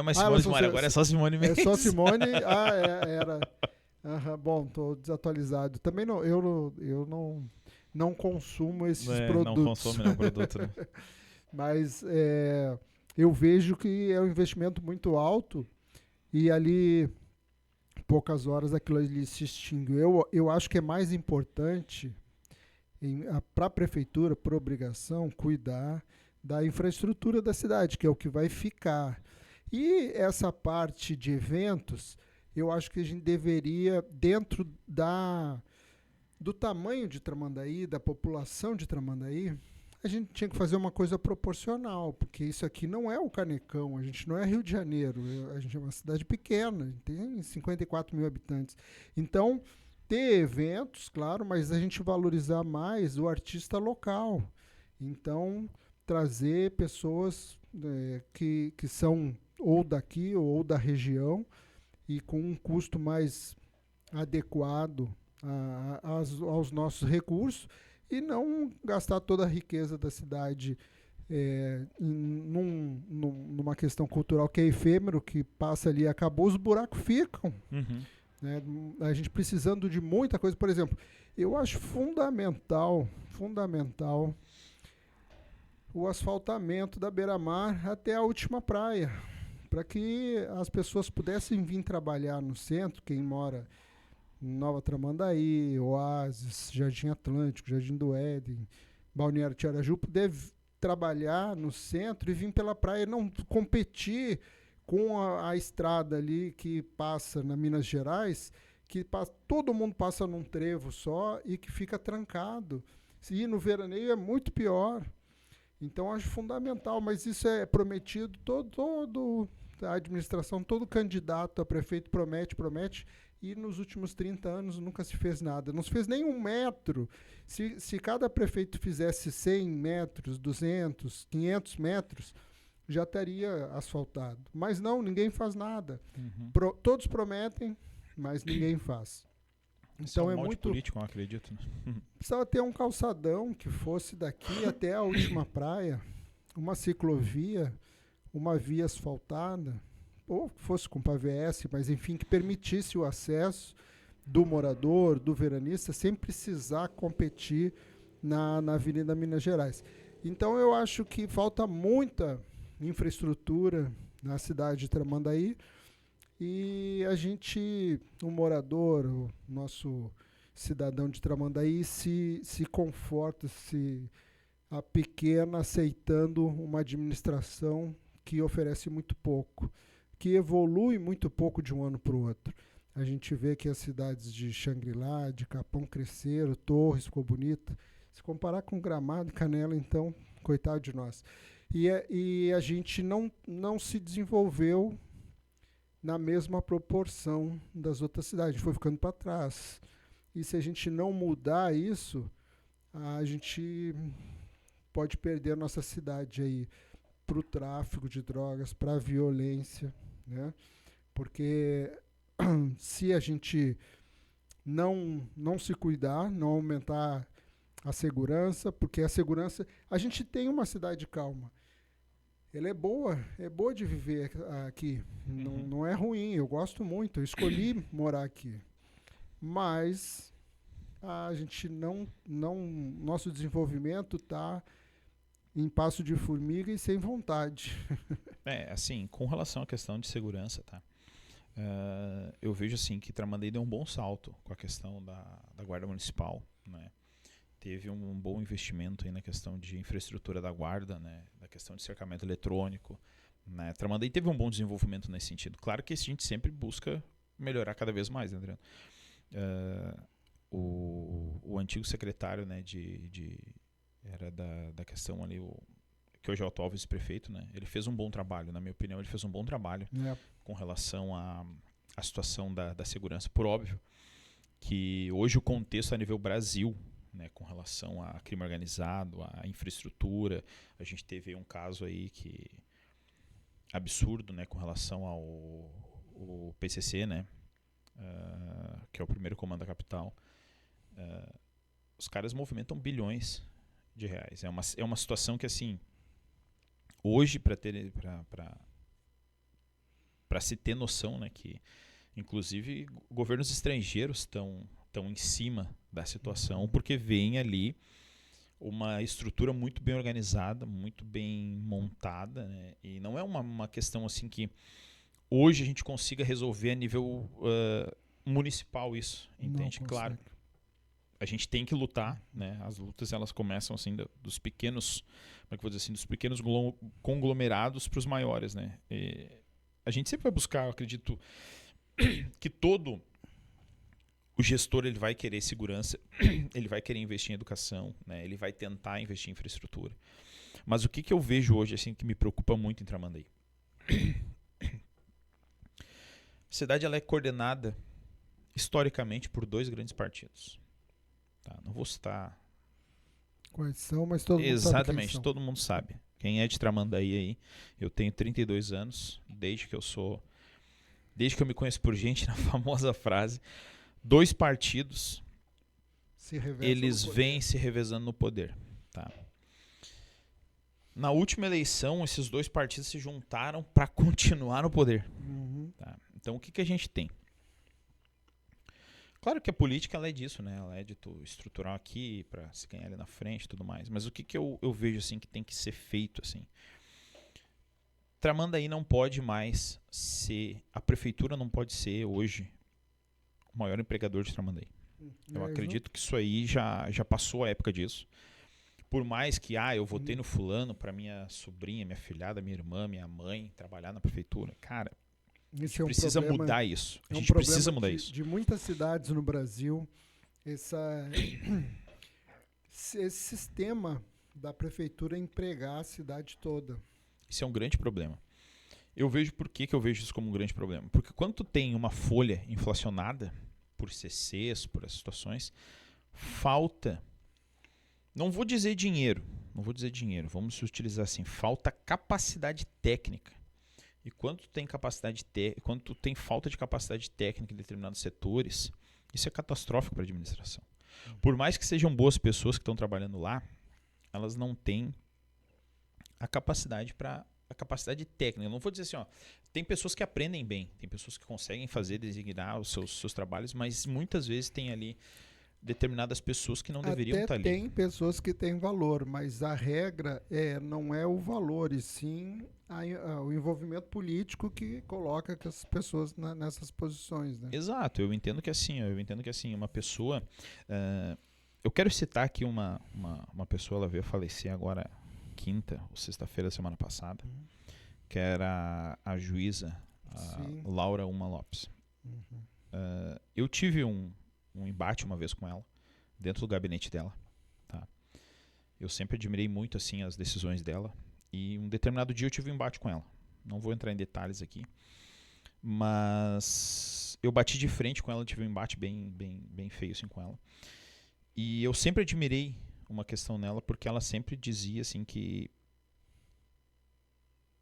mais Simone Simari, agora é só Simone Mendes. É só Simone? Era... bom, estou desatualizado. Também eu não consumo esses produtos. Não consome nenhum produto, né? Mas eu vejo que é um investimento muito alto e ali, poucas horas, aquilo ali se extingue. Eu acho que é mais importante para a prefeitura, por obrigação, cuidar da infraestrutura da cidade, que é o que vai ficar. E essa parte de eventos, eu acho que a gente deveria, dentro do tamanho de Tramandaí, da população de Tramandaí, a gente tinha que fazer uma coisa proporcional, porque isso aqui não é o Canecão, a gente não é Rio de Janeiro, a gente é uma cidade pequena, a gente tem 54 mil habitantes. Então, ter eventos, claro, mas a gente valorizar mais o artista local. Então, trazer pessoas que são ou daqui ou da região e com um custo mais adequado aos nossos recursos, e não gastar toda a riqueza da cidade numa questão cultural que é efêmero, que passa ali e acabou, os buracos ficam. Né? A gente precisando de muita coisa. Por exemplo, eu acho fundamental o asfaltamento da beira-mar até a última praia, para que as pessoas pudessem vir trabalhar no centro, quem mora Nova Tramandaí, Oásis, Jardim Atlântico, Jardim do Éden, Balneário Tiaraju, poder trabalhar no centro e vir pela praia, não competir com a estrada ali que passa na Minas Gerais, que todo mundo passa num trevo só e que fica trancado. E no veraneio é muito pior. Então acho fundamental, mas isso é prometido, todo a administração, todo candidato a prefeito promete, e nos últimos 30 anos nunca se fez nada. Não se fez nem 1 metro. Se cada prefeito fizesse 100 metros, 200, 500 metros, já estaria asfaltado. Mas não, ninguém faz nada. Todos prometem, mas ninguém faz. Então é muito político, eu acredito. Né? Precisava ter um calçadão que fosse daqui até a última praia, uma ciclovia, uma via asfaltada, ou fosse com pavés, mas enfim, que permitisse o acesso do morador, do veranista, sem precisar competir na Avenida Minas Gerais. Então eu acho que falta muita infraestrutura na cidade de Tramandaí, e a gente, o morador, o nosso cidadão de Tramandaí, se conforta, a pequena, aceitando uma administração que oferece muito pouco, que evolui muito pouco de um ano para o outro. A gente vê que as cidades de Xangri-Lá, de Capão cresceram, Torres ficou bonita. Se comparar com Gramado, Canela, então, coitado de nós. E a gente não se desenvolveu na mesma proporção das outras cidades. A gente foi ficando para trás. E se a gente não mudar isso, a gente pode perder a nossa cidade aí para o tráfico de drogas, para a violência, né? Porque se a gente não se cuidar, não aumentar a segurança, porque a segurança... A gente tem uma cidade calma. Ela é boa de viver aqui. Não é ruim, eu gosto muito, eu escolhi morar aqui. Mas a gente nosso desenvolvimento está em passo de formiga e sem vontade. Assim, com relação à questão de segurança, tá? Eu vejo assim que Tramandaí deu um bom salto com a questão da Guarda Municipal, né? Teve um bom investimento aí na questão de infraestrutura da guarda, né? Da questão de cercamento eletrônico, né? Tramandaí teve um bom desenvolvimento nesse sentido. Claro que a gente sempre busca melhorar cada vez mais, né, Adriano? O antigo secretário, né, era da questão ali, que hoje é o atual vice-prefeito, né? Ele fez um bom trabalho, na minha opinião, ele fez um bom trabalho com relação à situação da segurança. Por óbvio que hoje o contexto a nível Brasil, né, com relação a crime organizado, a infraestrutura, a gente teve um caso aí absurdo, né, com relação ao PCC, né, que é o primeiro comando da capital. Os caras movimentam bilhões de reais. É uma situação que, assim, hoje, para se ter noção, né, que inclusive governos estrangeiros estão em cima da situação, porque vem ali uma estrutura muito bem organizada, muito bem montada, né? E não é uma questão assim que hoje a gente consiga resolver a nível municipal isso, entende? Claro, a gente tem que lutar, né? As lutas elas começam assim dos pequenos, como é que eu vou dizer assim, dos pequenos conglomerados para os maiores, né? E a gente sempre vai buscar, eu acredito, que todo o gestor ele vai querer segurança, ele vai querer investir em educação, né? Ele vai tentar investir em infraestrutura. Mas o que eu vejo hoje assim que me preocupa muito em Tramandaí? A cidade ela é coordenada historicamente por 2 grandes partidos. Tá? Não vou citar quais são, mas todo mundo sabe. Exatamente, todo mundo sabe. Quem é de Tramandaí aí, eu tenho 32 anos, desde que eu me conheço por gente, na famosa frase, 2 partidos, eles vêm se revezando no poder. Tá? Na última eleição, esses 2 partidos se juntaram para continuar no poder. Tá? Então, o que a gente tem? Claro que a política ela é disso, né? Ela é de tu estruturar aqui para se ganhar ali na frente e tudo mais. Mas o que eu vejo assim que tem que ser feito assim? Tramandaí não pode mais ser, a prefeitura não pode ser hoje o maior empregador de Tramandaí. Eu acredito que isso aí já passou a época disso. Por mais que eu votei no fulano para minha sobrinha, minha filhada, minha irmã, minha mãe trabalhar na prefeitura. Cara, a gente precisa mudar isso. A gente precisa mudar isso. De muitas cidades no Brasil, esse sistema da prefeitura empregar a cidade toda. Isso é um grande problema. Eu vejo por que eu vejo isso como um grande problema. Porque quando tu tem uma folha inflacionada por CCs, por essas situações, falta, não vou dizer dinheiro, vamos utilizar assim, falta capacidade técnica. E quando tu tem falta de capacidade técnica em determinados setores, isso é catastrófico para a administração. Por mais que sejam boas pessoas que estão trabalhando lá, elas não têm a capacidade técnica. Eu não vou dizer assim, tem pessoas que aprendem bem, tem pessoas que conseguem designar os seus trabalhos, mas muitas vezes tem ali determinadas pessoas que não deveriam estar ali. Tem pessoas que têm valor, mas a regra não é o valor, e sim o envolvimento político que coloca as pessoas nessas posições. Né? Exato, eu entendo que assim, uma pessoa... eu quero citar aqui uma pessoa, ela veio a falecer agora quinta ou sexta-feira da semana passada, que era a juíza Laura Uma Lopes. Eu tive um embate uma vez com ela, dentro do gabinete dela. Tá? Eu sempre admirei muito assim, as decisões dela, e um determinado dia eu tive um embate com ela. Não vou entrar em detalhes aqui, mas eu bati de frente com ela, tive um embate bem feio assim, com ela. E eu sempre admirei uma questão nela, porque ela sempre dizia assim que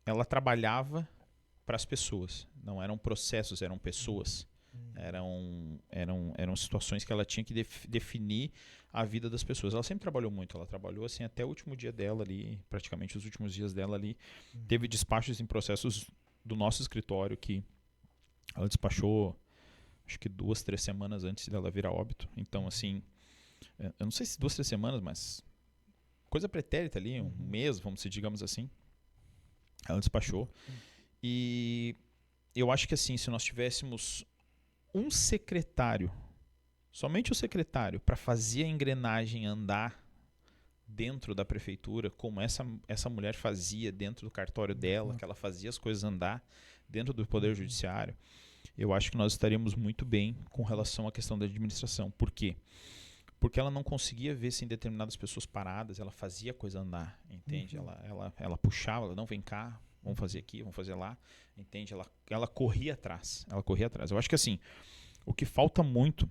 ela trabalhava para as pessoas, não eram processos, eram pessoas. Eram situações que ela tinha que definir a vida das pessoas. Ela sempre trabalhou muito, ela trabalhou assim até o último dia dela ali, praticamente os últimos dias dela ali. Teve despachos em processos do nosso escritório que ela despachou, acho que 2, 3 semanas antes dela vir a óbito. Então, assim, eu não sei se 2, 3 semanas, mas coisa pretérita ali, um mês, vamos dizer, digamos assim. Ela despachou. E eu acho que assim, se nós tivéssemos um secretário, somente o secretário, para fazer a engrenagem andar dentro da prefeitura, como essa mulher fazia dentro do cartório dela, que ela fazia as coisas andar dentro do Poder Judiciário, eu acho que nós estaríamos muito bem com relação à questão da administração. Por quê? Porque ela não conseguia ver se em determinadas pessoas paradas, ela fazia a coisa andar, entende? Ela puxava, ela não vem cá, vamos fazer aqui, vamos fazer lá, entende? Ela corria atrás, Eu acho que assim, o que falta muito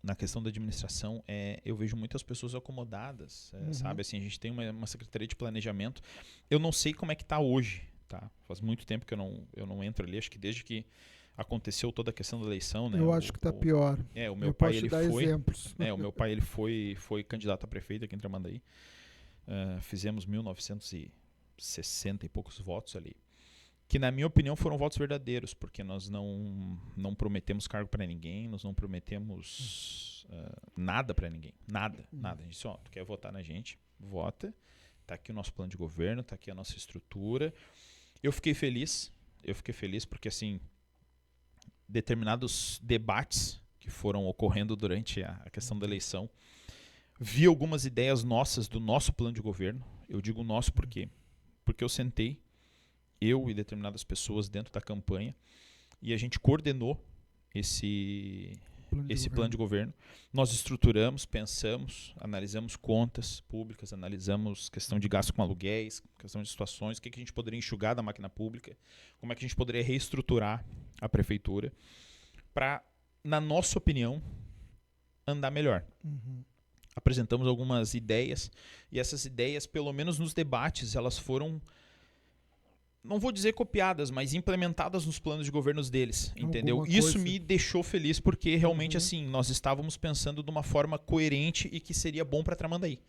na questão da administração eu vejo muitas pessoas acomodadas, sabe? Assim, a gente tem uma secretaria de planejamento, eu não sei como é que está hoje, tá? Faz muito tempo que eu não entro ali, acho que desde que aconteceu toda a questão da eleição, né? Eu acho que está pior. O meu pai, ele foi... exemplos. O meu pai, ele foi candidato a prefeito aqui em Tramandaí. Fizemos 1960 e poucos votos ali. Que, na minha opinião, foram votos verdadeiros, porque nós não prometemos cargo para ninguém, nós não prometemos nada para ninguém. Nada. A gente disse, tu quer votar na gente? Vota. Tá aqui o nosso plano de governo, tá aqui a nossa estrutura. Eu fiquei feliz porque, assim, determinados debates que foram ocorrendo durante a questão da eleição, vi algumas ideias nossas do nosso plano de governo. Eu digo nosso porque eu sentei, eu e determinadas pessoas dentro da campanha, e a gente coordenou esse plano de governo. Nós estruturamos, pensamos, analisamos contas públicas, analisamos questão de gasto com aluguéis, questão de situações, o que a gente poderia enxugar da máquina pública, como é que a gente poderia reestruturar a prefeitura para, na nossa opinião, andar melhor. Apresentamos algumas ideias, e essas ideias, pelo menos nos debates, elas foram, não vou dizer copiadas, mas implementadas nos planos de governos deles, entendeu? Isso me deixou feliz, porque realmente, assim, nós estávamos pensando de uma forma coerente e que seria bom para Tramandaí,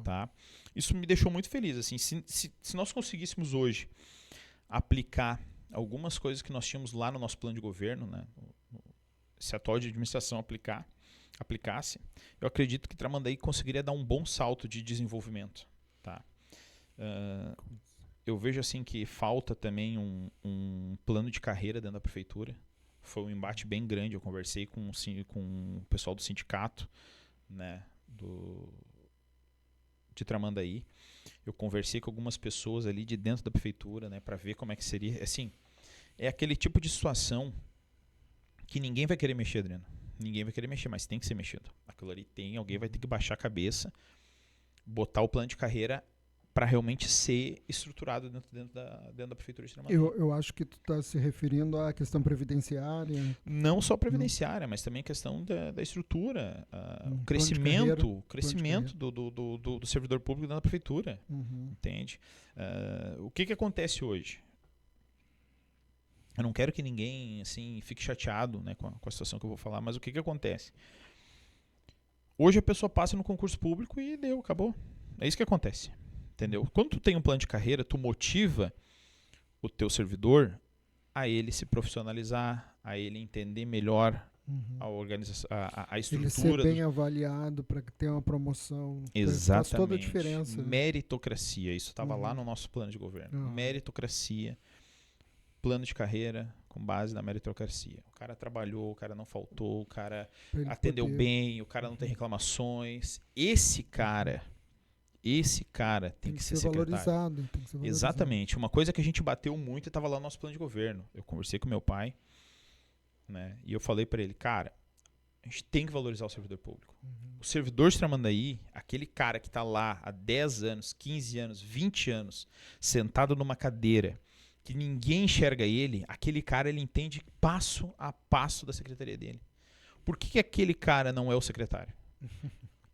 tá? Isso me deixou muito feliz, assim, se nós conseguíssemos hoje aplicar algumas coisas que nós tínhamos lá no nosso plano de governo, né? Se a atual de administração aplicasse, eu acredito que Tramandaí conseguiria dar um bom salto de desenvolvimento, tá? Eu vejo assim que falta também um plano de carreira dentro da prefeitura. Foi um embate bem grande. Eu conversei com o pessoal do sindicato, né, de Tramandaí. Eu conversei com algumas pessoas ali de dentro da prefeitura, né, para ver como é que seria. Assim, é aquele tipo de situação que ninguém vai querer mexer, Adriano. Ninguém vai querer mexer, mas tem que ser mexido. Aquilo ali alguém vai ter que baixar a cabeça, botar o plano de carreira para realmente ser estruturado dentro da prefeitura de Tramandaí. Eu acho que tu está se referindo à questão previdenciária. Não só previdenciária, mas também a questão da estrutura, o crescimento do servidor público dentro da prefeitura, entende? O que acontece hoje? Eu não quero que ninguém assim fique chateado, né, com a situação que eu vou falar, mas o que acontece? Hoje a pessoa passa no concurso público e acabou. É isso que acontece. Entendeu? Quando tu tem um plano de carreira, tu motiva o teu servidor a ele se profissionalizar, a ele entender melhor a organização, a estrutura. Ele ser bem avaliado para ter uma promoção. Exatamente. Faz toda a diferença. Meritocracia, isso estava lá no nosso plano de governo. Meritocracia, plano de carreira com base na meritocracia. O cara trabalhou, o cara não faltou, o cara atendeu bem, o cara não tem reclamações. Esse cara tem que ser valorizado. Exatamente. Uma coisa que a gente bateu muito e estava lá no nosso plano de governo. Eu conversei com meu pai, né, e eu falei para ele, cara, a gente tem que valorizar o servidor público. O servidor de Tramandaí, aquele cara que está lá há 10 anos, 15 anos, 20 anos, sentado numa cadeira, que ninguém enxerga ele, aquele cara ele entende passo a passo da secretaria dele. Por que aquele cara não é o secretário?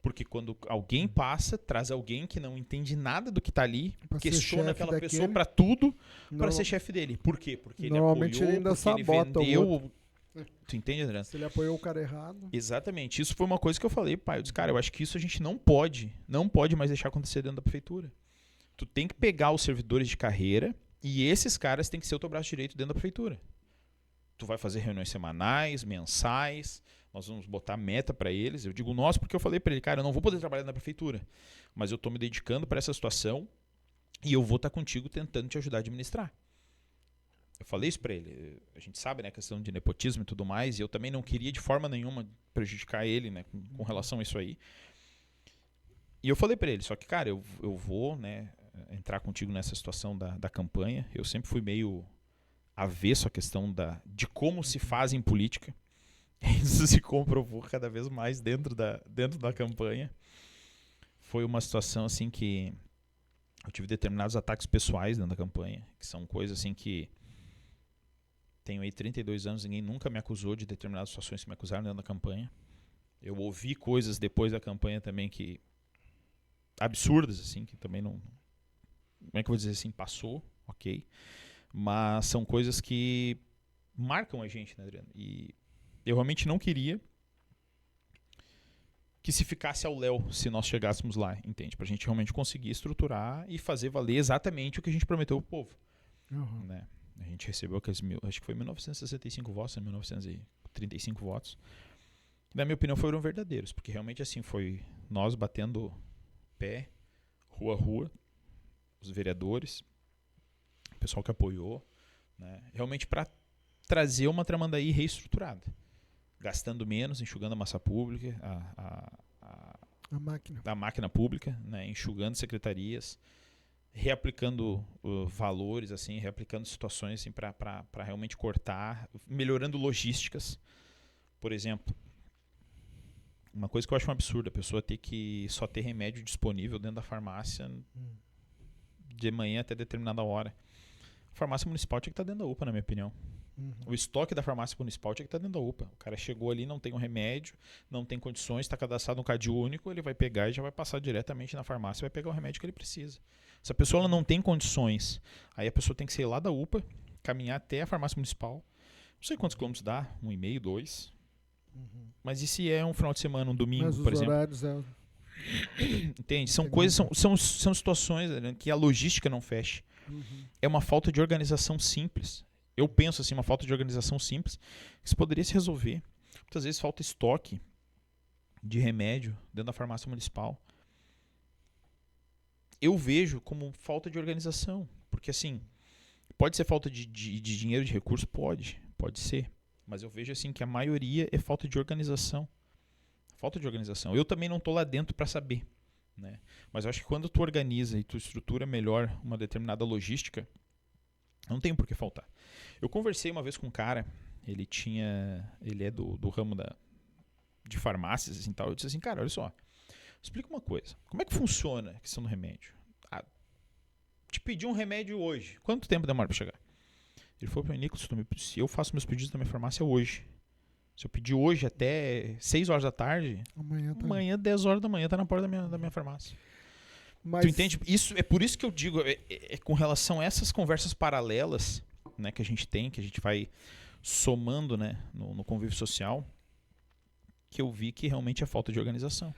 Porque quando alguém passa, traz alguém que não entende nada do que está ali, questiona aquela pessoa para tudo, para ser chefe dele. Por quê? Porque ele apoiou, ele ainda porque ele vendeu Tu entende, Adriano? Se ele apoiou o cara errado. Exatamente. Isso foi uma coisa que eu falei, pai. Eu disse, cara, eu acho que isso a gente não pode mais deixar acontecer dentro da prefeitura. Tu tem que pegar os servidores de carreira e esses caras têm que ser o teu braço direito dentro da prefeitura. Tu vai fazer reuniões semanais, mensais, nós vamos botar meta para eles. Eu digo nós porque eu falei para ele, cara, eu não vou poder trabalhar na prefeitura, mas eu tô me dedicando para essa situação e eu vou estar contigo tentando te ajudar a administrar. Eu falei isso para ele. A gente sabe, né, a questão de nepotismo e tudo mais, e eu também não queria de forma nenhuma prejudicar ele, né, com relação a isso aí. E eu falei para ele, só que, cara, eu vou, né, entrar contigo nessa situação da campanha. Eu sempre fui meio avesso à questão de como se faz em política. Isso se comprovou cada vez mais dentro da campanha. Foi uma situação assim que eu tive determinados ataques pessoais dentro da campanha, que são coisas assim que tenho aí 32 anos, ninguém nunca me acusou de determinadas situações que me acusaram dentro da campanha. Eu ouvi coisas depois da campanha também que absurdas, assim, que também não... Como é que eu vou dizer assim? Passou, ok. Mas são coisas que marcam a gente, né, Adriano? E eu realmente não queria que se ficasse ao léu se nós chegássemos lá, entende? Pra gente realmente conseguir estruturar e fazer valer exatamente o que a gente prometeu pro povo. Né? A gente recebeu aqueles acho que foi 1965 votos, 1935 votos. Na minha opinião foram verdadeiros, porque realmente assim foi nós batendo pé, rua a rua, os vereadores, o pessoal que apoiou, né? Realmente para trazer uma Tramandaí reestruturada, gastando menos, enxugando a massa pública, a máquina pública, né? Enxugando secretarias, reaplicando valores, assim, reaplicando situações assim, para realmente cortar, melhorando logísticas. Por exemplo, uma coisa que eu acho um absurdo, a pessoa ter que só ter remédio disponível dentro da farmácia de manhã até determinada hora. A farmácia municipal tinha que estar dentro da UPA, na minha opinião. O estoque da farmácia municipal tinha que estar dentro da UPA. O cara chegou ali, não tem um remédio, não tem condições, está cadastrado no CAD único, ele vai pegar e já vai passar diretamente na farmácia e vai pegar o remédio que ele precisa. Se a pessoa ela não tem condições, aí a pessoa tem que sair lá da UPA, caminhar até a farmácia municipal. Não sei quantos quilômetros dá, 1,5, 2. Mas e se é um final de semana, um domingo, por exemplo? Horários Entende? São coisas, são situações, né, que a logística não fecha. É uma falta de organização simples. Eu penso assim, uma falta de organização simples que se poderia se resolver. Muitas vezes falta estoque de remédio dentro da farmácia municipal. Eu vejo como falta de organização. Porque assim, pode ser falta de dinheiro, de recurso? Pode ser. Mas eu vejo assim que a maioria é falta de organização. Falta de organização. Eu também não estou lá dentro para saber, né? Mas eu acho que quando tu organiza e tu estrutura melhor uma determinada logística, não tem por que faltar. Eu conversei uma vez com um cara, ele é do ramo de farmácias assim, tal. Eu disse assim, cara, olha só, explica uma coisa. Como é que funciona a questão do remédio? Te pedi um remédio hoje. Quanto tempo demora para chegar? Ele falou para mim, Nicolas, se eu faço meus pedidos da minha farmácia hoje, se eu pedir hoje até 6 horas da tarde, amanhã 10 horas da manhã tá na porta da minha farmácia. Mas... Tu entende? Isso, é por isso que eu digo, é com relação a essas conversas paralelas, né, que a gente tem, que a gente vai somando, né, no convívio social, que eu vi que realmente é falta de organização.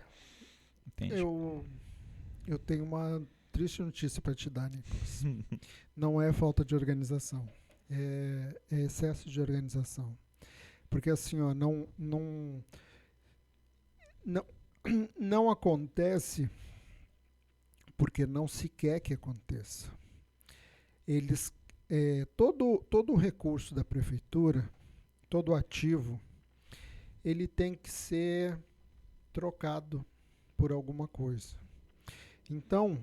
Entende? Eu tenho uma triste notícia para te dar, Nicolas. Não é falta de organização. É excesso de organização. Porque assim, ó, não acontece porque não se quer que aconteça. Eles, todo o recurso da prefeitura, todo ativo, ele tem que ser trocado por alguma coisa. Então,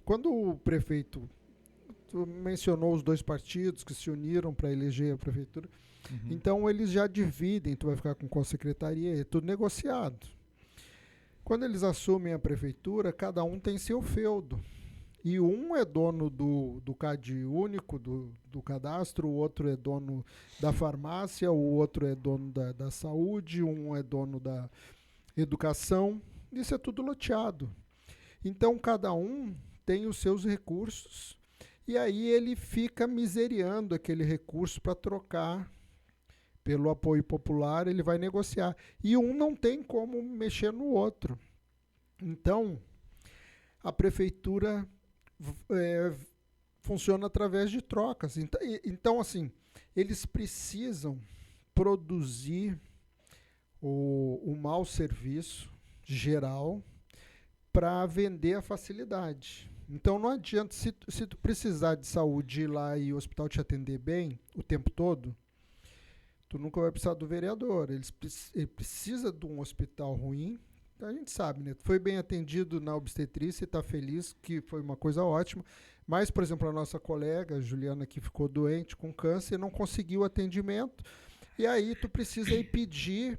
quando o prefeito... Tu mencionou os 2 partidos que se uniram para eleger a prefeitura. Então eles já dividem, tu vai ficar com qual secretaria, é tudo negociado. Quando eles assumem a prefeitura, cada um tem seu feudo. E um é dono do CAD único, do cadastro, o outro é dono da farmácia, o outro é dono da saúde, um é dono da educação. Isso é tudo loteado. Então cada um tem os seus recursos. E aí ele fica miseriando aquele recurso para trocar pelo apoio popular, ele vai negociar. E um não tem como mexer no outro. Então, a prefeitura funciona através de trocas. Então, assim, eles precisam produzir o mau serviço geral para vender a facilidade. Então não adianta, se tu precisar de saúde ir lá e o hospital te atender bem o tempo todo, tu nunca vai precisar do vereador. Ele precisa de um hospital ruim. Então a gente sabe, né? Foi bem atendido na obstetrícia e está feliz, que foi uma coisa ótima. Mas, por exemplo, a nossa colega, Juliana, que ficou doente com câncer, não conseguiu atendimento. E aí tu precisa ir pedir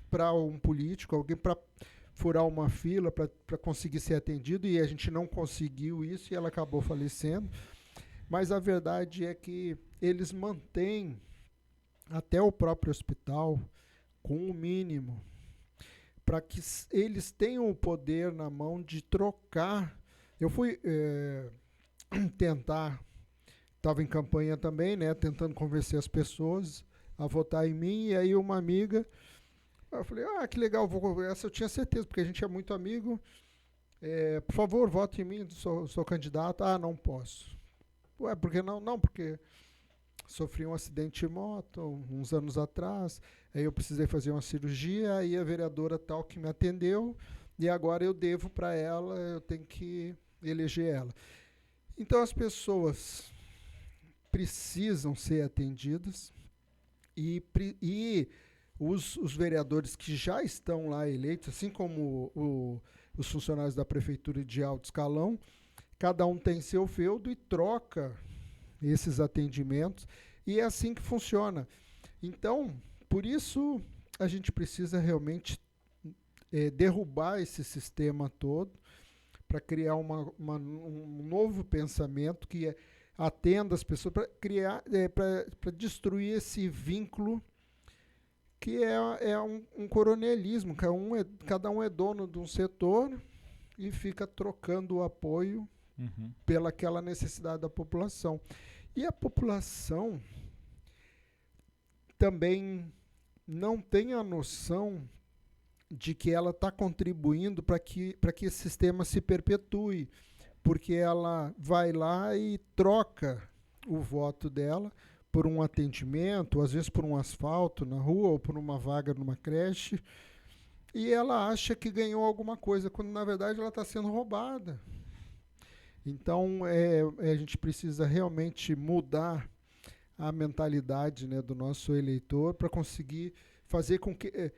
para um político, alguém para furar uma fila para conseguir ser atendido, e a gente não conseguiu isso e ela acabou falecendo. Mas a verdade é que eles mantêm até o próprio hospital com o mínimo, para que eles tenham o poder na mão de trocar. Eu fui tentar, estava em campanha também, né, tentando convencer as pessoas a votar em mim, e aí uma amiga, eu falei, que legal, essa eu tinha certeza, porque a gente é muito amigo, por favor, vote em mim, sou candidato. Não posso. Ué, por que não? Não, porque sofri um acidente de moto uns anos atrás, aí eu precisei fazer uma cirurgia, aí a vereadora tal que me atendeu, e agora eu devo para ela, eu tenho que eleger ela. Então as pessoas precisam ser atendidas, e os vereadores que já estão lá eleitos, assim como os funcionários da prefeitura de alto escalão, cada um tem seu feudo e troca esses atendimentos, e é assim que funciona. Então, por isso, a gente precisa realmente derrubar esse sistema todo, para criar um novo pensamento que atenda as pessoas, para criar, para destruir esse vínculo que é um coronelismo, cada um é dono de um setor e fica trocando o apoio pelaquela necessidade da população. E a população também não tem a noção de que ela está contribuindo para que esse sistema se perpetue, porque ela vai lá e troca o voto dela por um atendimento, às vezes por um asfalto na rua ou por uma vaga numa creche, e ela acha que ganhou alguma coisa, quando na verdade ela está sendo roubada. Então a gente precisa realmente mudar a mentalidade, né, do nosso eleitor, para conseguir fazer com que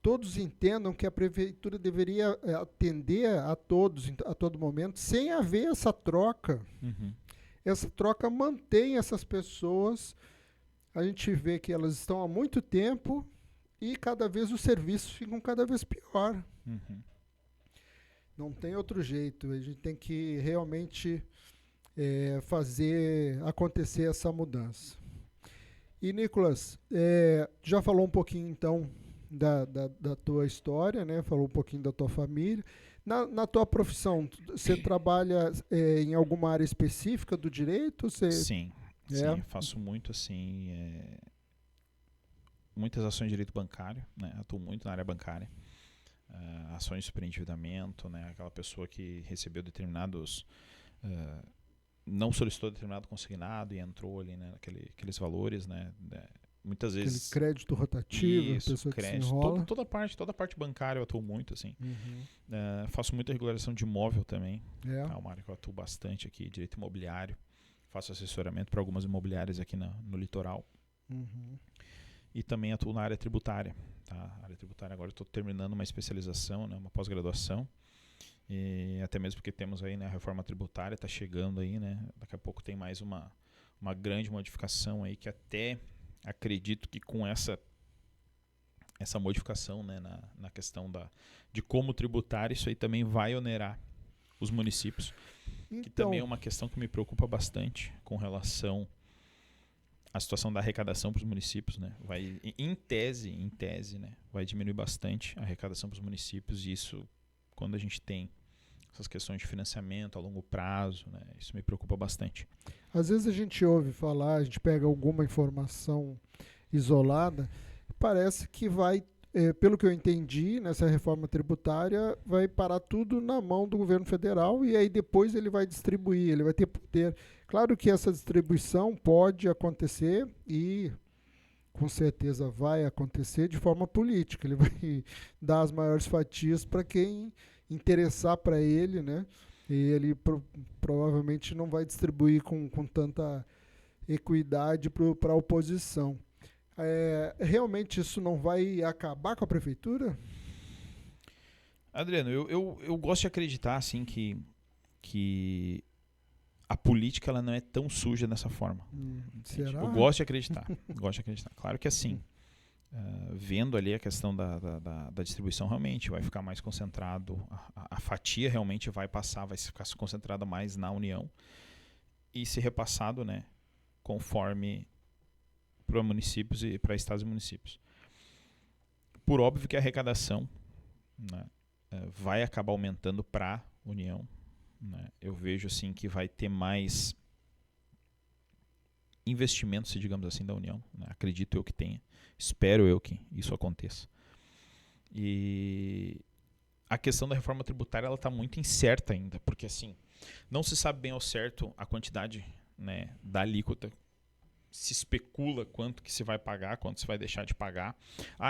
todos entendam que a prefeitura deveria atender a todos, a todo momento, sem haver essa troca. Essa troca mantém essas pessoas, a gente vê que elas estão há muito tempo e cada vez os serviços ficam cada vez pior. Não tem outro jeito, a gente tem que realmente fazer acontecer essa mudança. E, Nicolas, já falou um pouquinho, então, da tua história, né? Falou um pouquinho da tua família. Na tua profissão, você trabalha em alguma área específica do direito? Sim, eu faço muito assim, muitas ações de direito bancário, né? Atuo muito na área bancária, ações de superendividamento, né? Aquela pessoa que recebeu determinados, não solicitou determinado consignado e entrou ali, né, aqueles valores, né? Muitas vezes aquele crédito rotativo, isso, pessoa crédito, que se enrola. toda a parte bancária eu atuo muito, assim. Faço muita regularização de imóvel também. É uma área que eu atuo bastante aqui, direito imobiliário. Faço assessoramento para algumas imobiliárias aqui no litoral. E também atuo na área tributária. Tá? A área tributária agora eu estou terminando uma especialização, né, uma pós-graduação. E até mesmo porque temos aí, né, a reforma tributária, está chegando aí, né? Daqui a pouco tem mais uma grande modificação aí que até acredito que com essa modificação, né, na questão de como tributar, isso aí também vai onerar os municípios, que também é uma questão que me preocupa bastante com relação à situação da arrecadação para os municípios, né? Vai, em tese, né, vai diminuir bastante a arrecadação para os municípios, e isso, quando a gente tem essas questões de financiamento a longo prazo, né, isso me preocupa bastante. Às vezes a gente ouve falar, a gente pega alguma informação isolada parece que vai, pelo que eu entendi, nessa reforma tributária, vai parar tudo na mão do governo federal e aí depois ele vai distribuir, ele vai ter poder. Claro que essa distribuição pode acontecer e com certeza vai acontecer de forma política. Ele vai dar as maiores fatias para quem interessar para ele, né? E ele provavelmente não vai distribuir com tanta equidade para a oposição. Realmente isso não vai acabar com a prefeitura? Adriano, eu gosto de acreditar assim que a política ela não é tão suja dessa forma. Será? Eu gosto de acreditar. Claro que assim, vendo ali a questão da distribuição, realmente vai ficar mais concentrado, a fatia realmente vai ficar concentrada mais na União e ser repassado, né, conforme para municípios e para estados e municípios. Por óbvio que a arrecadação, né, vai acabar aumentando para a União. Né? Eu vejo assim que vai ter mais investimentos, digamos assim, da União. Né? Acredito eu que tenha. Espero eu que isso aconteça. E a questão da reforma tributária ela está muito incerta ainda, porque assim não se sabe bem ao certo a quantidade, né, da alíquota. Se especula quanto que se vai pagar, quanto se vai deixar de pagar.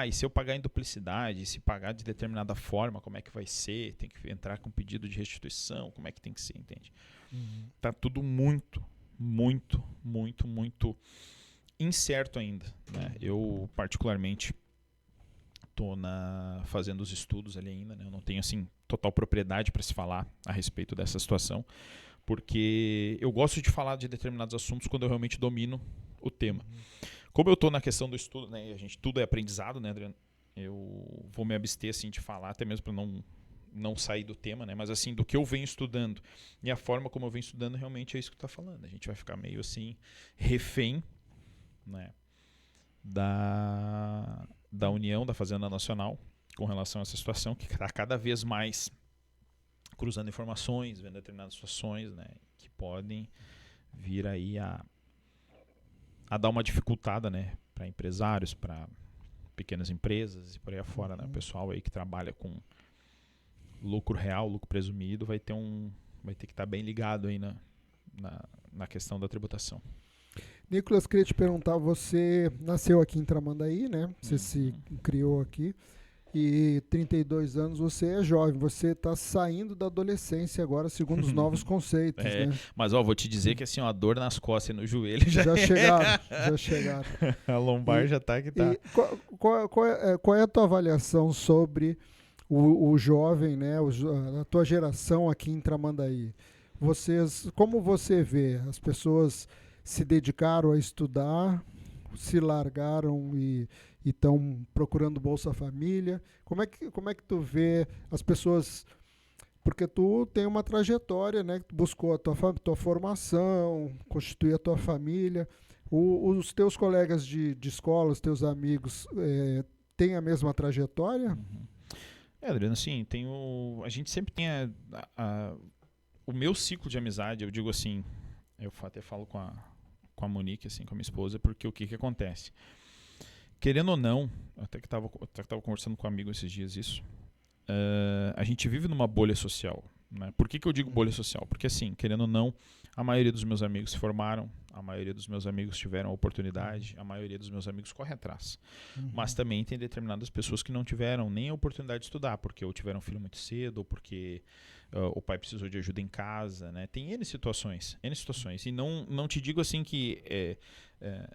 E se eu pagar em duplicidade, se pagar de determinada forma, como é que vai ser? Tem que entrar com pedido de restituição, como é que tem que ser, entende? Tá tudo muito, muito, muito, muito incerto ainda. Né? Eu, particularmente, estou fazendo os estudos ali ainda. Né? Eu não tenho, assim, total propriedade para se falar a respeito dessa situação, porque eu gosto de falar de determinados assuntos quando eu realmente domino o tema. Como eu estou na questão do estudo, né, tudo é aprendizado, né, Adriano? Eu vou me abster assim, de falar, até mesmo para não sair do tema, né, mas assim, do que eu venho estudando e a forma como eu venho estudando, realmente é isso que tu está falando. A gente vai ficar meio assim, refém, né, da União, da Fazenda Nacional, com relação a essa situação, que está cada vez mais cruzando informações, vendo determinadas situações, né, que podem vir aí a dar uma dificultada, né, para empresários, para pequenas empresas e por aí afora, né, o pessoal aí que trabalha com lucro real, lucro presumido, vai ter que estar bem ligado aí na questão da tributação. Nicolas, queria te perguntar, você nasceu aqui em Tramandaí, né? Você se criou aqui. E 32 anos, você é jovem, você está saindo da adolescência agora, segundo os novos conceitos, né? Mas vou te dizer que assim, a dor nas costas e no joelho já chegaram. A lombar já tá que tá. E qual é a tua avaliação sobre o jovem, né? A tua geração aqui em Tramandaí? Como você vê? As pessoas se dedicaram a estudar, se largaram e estão procurando Bolsa Família. Como é que tu vê as pessoas? Porque tu tem uma trajetória, né? Tu buscou a tua formação, constituir a tua família. Os teus colegas de escola, os teus amigos, têm a mesma trajetória? Adriano, assim, a gente sempre tem o meu ciclo de amizade, eu digo assim, eu até falo com a Monique, assim, com a minha esposa, porque o que acontece? Querendo ou não, até que estava conversando com um amigo esses dias isso, a gente vive numa bolha social. Né? Por que eu digo bolha social? Porque assim, querendo ou não, a maioria dos meus amigos se formaram, a maioria dos meus amigos tiveram oportunidade, a maioria dos meus amigos corre atrás. Mas também tem determinadas pessoas que não tiveram nem a oportunidade de estudar, porque ou tiveram filho muito cedo, ou porque o pai precisou de ajuda em casa, né? Tem N situações. E não te digo assim que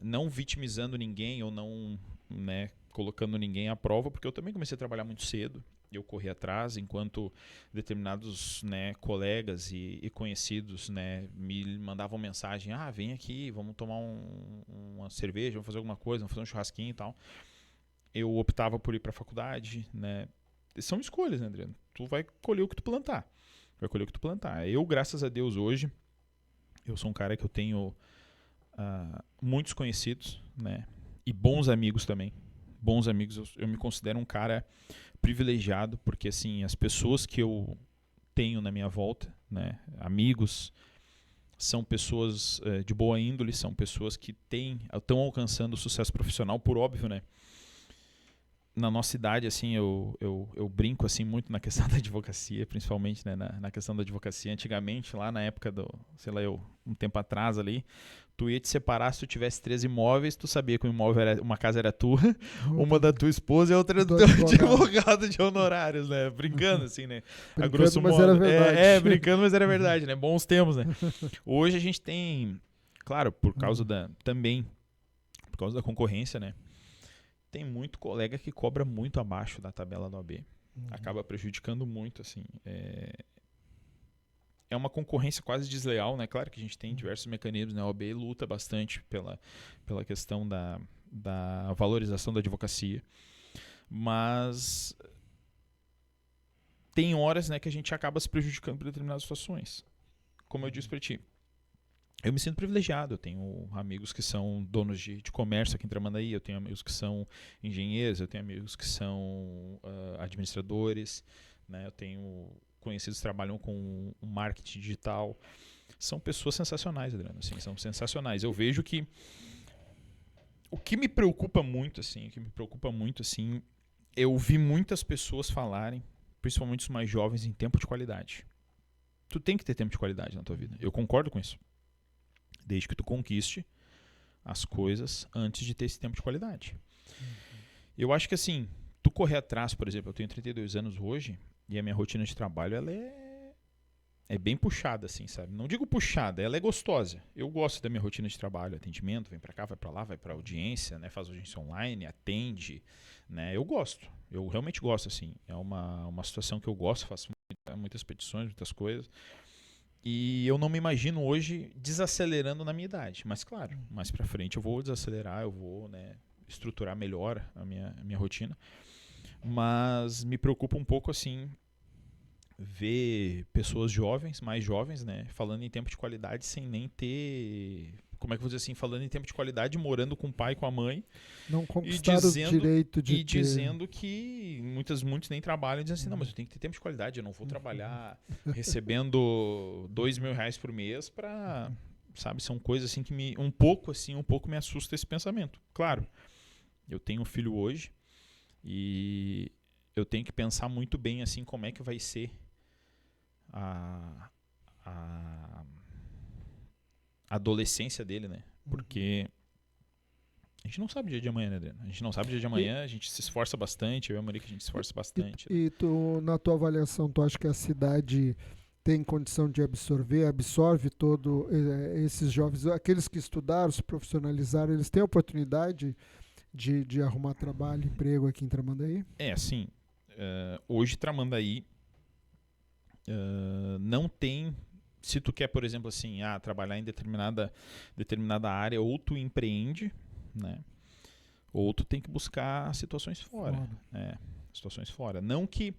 não vitimizando ninguém ou não, né, colocando ninguém à prova, porque eu também comecei a trabalhar muito cedo. Eu corri atrás, enquanto determinados, né, colegas e conhecidos, né, me mandavam mensagem: vem aqui, vamos tomar uma cerveja, vamos fazer alguma coisa, vamos fazer um churrasquinho e tal. Eu optava por ir para a faculdade, né. São escolhas, né, Adriano? Tu vai colher o que tu plantar. Eu, graças a Deus, hoje, eu sou um cara que eu tenho muitos conhecidos, né, e bons amigos também. Bons amigos, eu me considero um cara privilegiado, porque assim, as pessoas que eu tenho na minha volta, né, amigos, são pessoas de boa índole, são pessoas que estão alcançando o sucesso profissional, por óbvio, né? na nossa idade, assim, eu brinco assim muito na questão da advocacia, principalmente, né, na questão da advocacia. Antigamente, lá na época sei lá, um tempo atrás ali, tu ia te separar se tu tivesse 3 imóveis, tu sabia que uma casa era tua, uma da tua esposa e a outra do teu advogado de honorários, né? Brincando, assim, né? Brincando, a grosso mas modo. era verdade. Brincando, mas era verdade, né? Bons tempos, né? Hoje a gente tem, claro, por causa por causa da concorrência, né? Tem muito colega que cobra muito abaixo da tabela do OAB. Acaba prejudicando muito, assim. É uma concorrência quase desleal, né? Claro que a gente tem diversos mecanismos, né? A OAB luta bastante pela questão da valorização da advocacia. Mas tem horas, né, que a gente acaba se prejudicando por determinadas situações. Como eu disse para ti, eu me sinto privilegiado. Eu tenho amigos que são donos de comércio aqui em Tramandaí, eu tenho amigos que são engenheiros, eu tenho amigos que são administradores, né? Eu tenho conhecidos que trabalham com o marketing digital. São pessoas sensacionais, Adriano, assim, são sensacionais. Eu vejo que o que me preocupa muito, assim, eu vi muitas pessoas falarem, principalmente os mais jovens, em tempo de qualidade. Tu tem que ter tempo de qualidade na tua vida. Eu concordo com isso. Desde que tu conquiste as coisas antes de ter esse tempo de qualidade. Eu acho que assim, tu correr atrás, por exemplo, eu tenho 32 anos hoje e a minha rotina de trabalho ela é bem puxada, assim, sabe? Não digo puxada, ela é gostosa. Eu gosto da minha rotina de trabalho, atendimento, vem pra cá, vai pra lá, vai pra audiência, né? Faz audiência online, atende, né? Eu gosto, eu realmente gosto, assim. É uma situação que eu gosto, faço muitas petições, muitas coisas. E eu não me imagino hoje desacelerando na minha idade. Mas claro, mais pra frente eu vou desacelerar, eu vou, né, estruturar melhor a minha rotina. Mas me preocupa um pouco, assim, ver pessoas jovens, mais jovens, né, falando em tempo de qualidade sem nem ter... Como é que eu vou dizer assim? Falando em tempo de qualidade, morando com o pai e com a mãe. Não conquistaram o direito de dizendo que muitos nem trabalham e dizem assim, não, mas eu tenho que ter tempo de qualidade, eu não vou trabalhar recebendo R$2.000 por mês para... Sabe, são coisas assim que um pouco me assusta esse pensamento. Claro, eu tenho um filho hoje e eu tenho que pensar muito bem assim como é que vai ser a adolescência dele, né? Porque a gente não sabe o dia de amanhã, né, Adriano? A gente não sabe o dia de amanhã, a gente se esforça bastante, eu e a Marica, a gente se esforça bastante. E tu, na tua avaliação, tu acha que a cidade tem condição de absorve todo esses jovens, aqueles que estudaram, se profissionalizaram, eles têm a oportunidade de arrumar trabalho, emprego aqui em Tramandaí? Assim, hoje Tramandaí não tem... Se tu quer, por exemplo, assim, trabalhar em determinada área, ou tu empreende, né? Ou tu tem que buscar situações fora. Situações fora. Não que...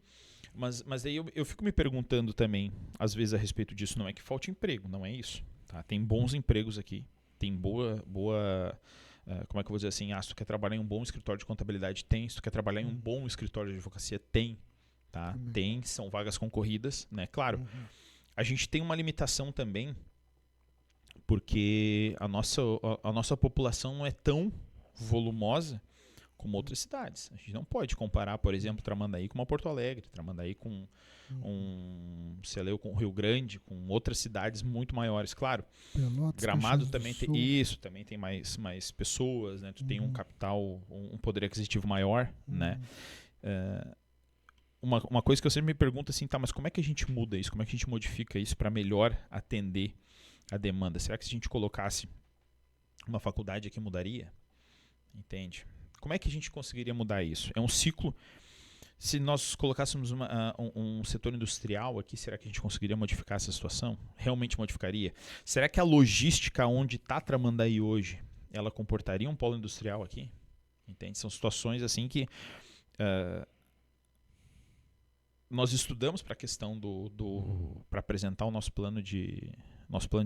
Mas aí eu fico me perguntando também, às vezes, a respeito disso. Não é que falte emprego, não é isso. Tá? Tem bons empregos aqui. Tem boa como é que eu vou dizer assim? Se tu quer trabalhar em um bom escritório de contabilidade, tem. Se tu quer trabalhar em um bom escritório de advocacia, tem. Tá? Tem, são vagas concorridas, né? Claro. A gente tem uma limitação também, porque a nossa população não é tão volumosa como outras cidades. A gente não pode comparar, por exemplo, Tramandaí com uma Porto Alegre, Tramandaí com com Rio Grande, com outras cidades muito maiores. Claro, Pelotas, Gramado também tem isso, também tem mais pessoas, né? Tu tem um capital, um poder aquisitivo maior, né? Uma coisa que eu sempre me pergunto assim, mas como é que a gente muda isso? Como é que a gente modifica isso para melhor atender a demanda? Será que se a gente colocasse uma faculdade aqui mudaria? Entende? Como é que a gente conseguiria mudar isso? É um ciclo. Se nós colocássemos um setor industrial aqui, será que a gente conseguiria modificar essa situação? Realmente modificaria? Será que a logística onde está Tramandaí hoje, ela comportaria um polo industrial aqui? Entende? São situações assim que... nós estudamos para a questão para apresentar o nosso plano de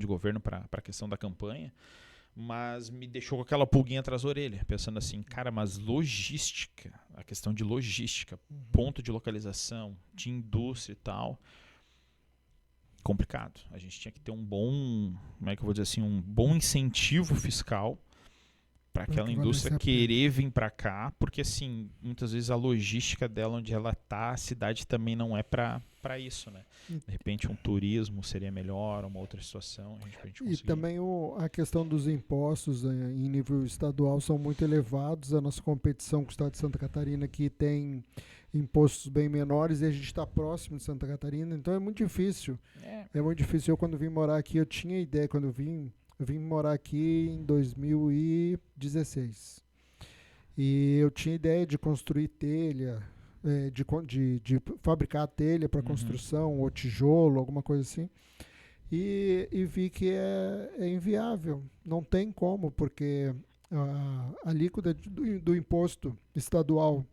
governo para a questão da campanha, mas me deixou com aquela pulguinha atrás da orelha, pensando assim, cara, mas logística, a questão de logística, ponto de localização, de indústria e tal, complicado. A gente tinha que ter um bom, como é que eu vou dizer assim, um bom incentivo fiscal para aquela indústria querer vir para cá, porque assim, muitas vezes a logística dela, onde ela tá, a cidade também não é para isso, né? De repente um turismo seria melhor, uma outra situação. A gente E também a questão dos impostos em nível estadual são muito elevados. A nossa competição com o estado de Santa Catarina, que tem impostos bem menores, e a gente está próximo de Santa Catarina, então é muito difícil. É muito difícil. Eu, quando vim morar aqui, eu tinha ideia, quando eu vim morar aqui em 2016. E eu tinha ideia de construir telha, de fabricar telha para construção, ou tijolo, alguma coisa assim. E vi que é inviável. Não tem como, porque a alíquota do imposto estadual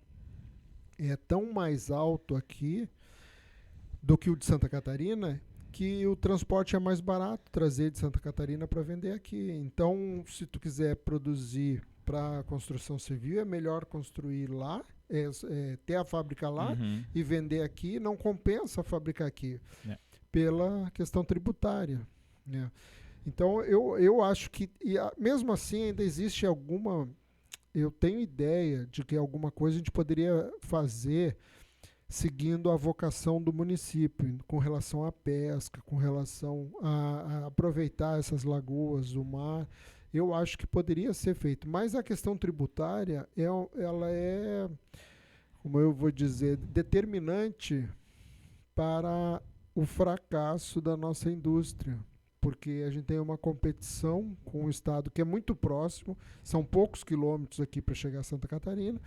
é tão mais alto aqui do que o de Santa Catarina, que o transporte é mais barato trazer de Santa Catarina para vender aqui. Então, se tu quiser produzir para construção civil, é melhor construir lá, ter a fábrica lá e vender aqui. Não compensa fabricar aqui pela questão tributária, né? Então, eu acho que, mesmo assim, ainda existe alguma... Eu tenho ideia de que alguma coisa a gente poderia fazer seguindo a vocação do município, com relação à pesca, com relação a aproveitar essas lagoas, o mar. Eu acho que poderia ser feito. Mas a questão tributária, ela é, como eu vou dizer, determinante para o fracasso da nossa indústria. Porque a gente tem uma competição com um estado que é muito próximo, são poucos quilômetros aqui para chegar a Santa Catarina,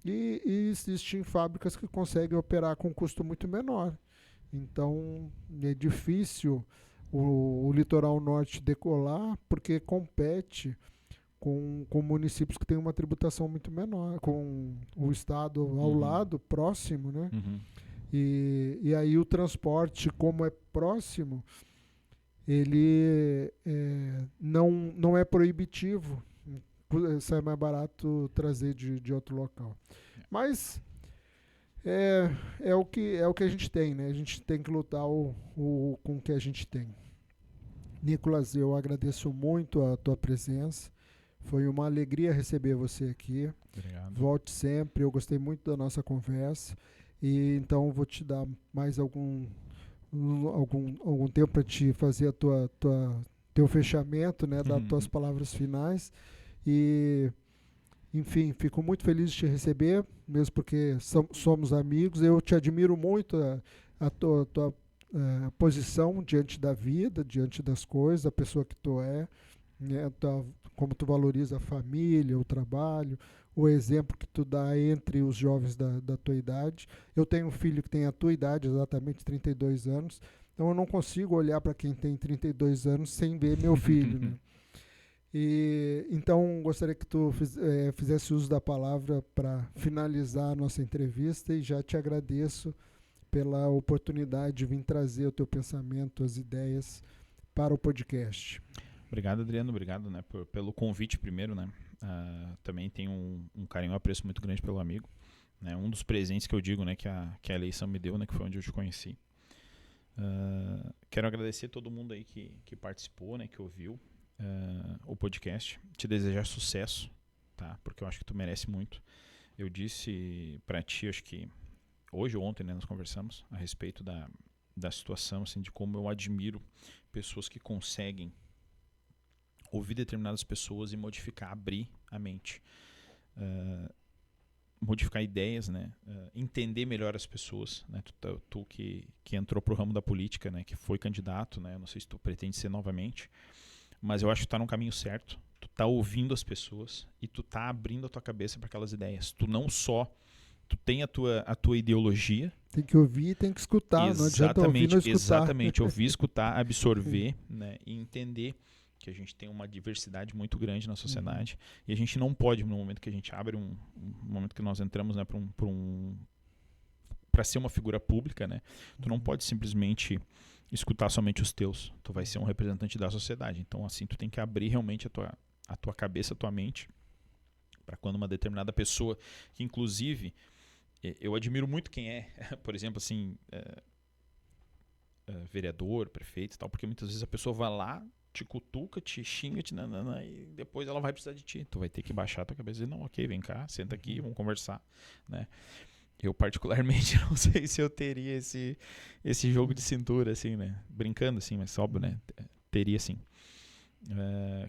e existem fábricas que conseguem operar com um custo muito menor. Então, é difícil o litoral norte decolar, porque compete com municípios que têm uma tributação muito menor, com o estado ao lado, próximo, né? E aí o transporte, como é próximo, ele não é proibitivo. Sai mais barato trazer de outro local. Mas é o que a gente tem, né? A gente tem que lutar com o que a gente tem. Nicolas, eu agradeço muito a tua presença. Foi uma alegria receber você aqui. Obrigado. Volte sempre. Eu gostei muito da nossa conversa. E então vou te dar mais algum tempo para te fazer teu fechamento, né? Dar tuas palavras finais. E, enfim, fico muito feliz de te receber, mesmo porque somos amigos. Eu te admiro muito a tua posição diante da vida, diante das coisas, a pessoa que tu é, né? Como tu valoriza a família, o trabalho, o exemplo que tu dá entre os jovens da tua idade. Eu tenho um filho que tem a tua idade, exatamente 32 anos, então eu não consigo olhar para quem tem 32 anos sem ver meu filho, né? E então gostaria que tu fizesse uso da palavra para finalizar a nossa entrevista, e já te agradeço pela oportunidade de vir trazer o teu pensamento, as ideias para o podcast. Obrigado, Adriano, obrigado, né, pelo convite primeiro, né? Também tenho um carinho e um apreço muito grande pelo amigo, né? Um dos presentes que eu digo, né, que a eleição me deu, né, que foi onde eu te conheci. Quero agradecer a todo mundo aí que participou, né, que ouviu o podcast, te desejar sucesso, tá? Porque eu acho que tu merece muito. Eu disse pra ti, acho que hoje ou ontem, né, nós conversamos a respeito da situação, assim, de como eu admiro pessoas que conseguem ouvir determinadas pessoas e modificar, abrir a mente, modificar ideias, né? Entender melhor as pessoas, né? Tu que entrou pro ramo da política, né, que foi candidato, né? Não sei se tu pretende ser novamente, mas eu acho que tu tá no caminho certo. Tu tá ouvindo as pessoas e tu tá abrindo a tua cabeça para aquelas ideias. Tu não só tu tem a tua ideologia. Tem que ouvir e tem que escutar. Não adianta ouvir, não escutar. Exatamente. Ouvir, escutar, absorver, né, e entender que a gente tem uma diversidade muito grande na sociedade. E a gente não pode, no momento que a gente abre um momento que nós entramos, né, para ser uma figura pública, né, tu não pode simplesmente escutar somente os teus. Tu vai ser um representante da sociedade. Então, assim, tu tem que abrir realmente a tua cabeça, a tua mente, para quando uma determinada pessoa, que inclusive eu admiro muito quem é, por exemplo, assim, vereador, prefeito e tal, porque muitas vezes a pessoa vai lá te cutuca, te xinga, nanana, e depois ela vai precisar de ti. Tu vai ter que baixar a tua cabeça e dizer, não, ok, vem cá, senta aqui, vamos conversar, né? Eu particularmente não sei se eu teria esse jogo de cintura, assim, né? Brincando, assim, mas óbvio, né? Teria, sim.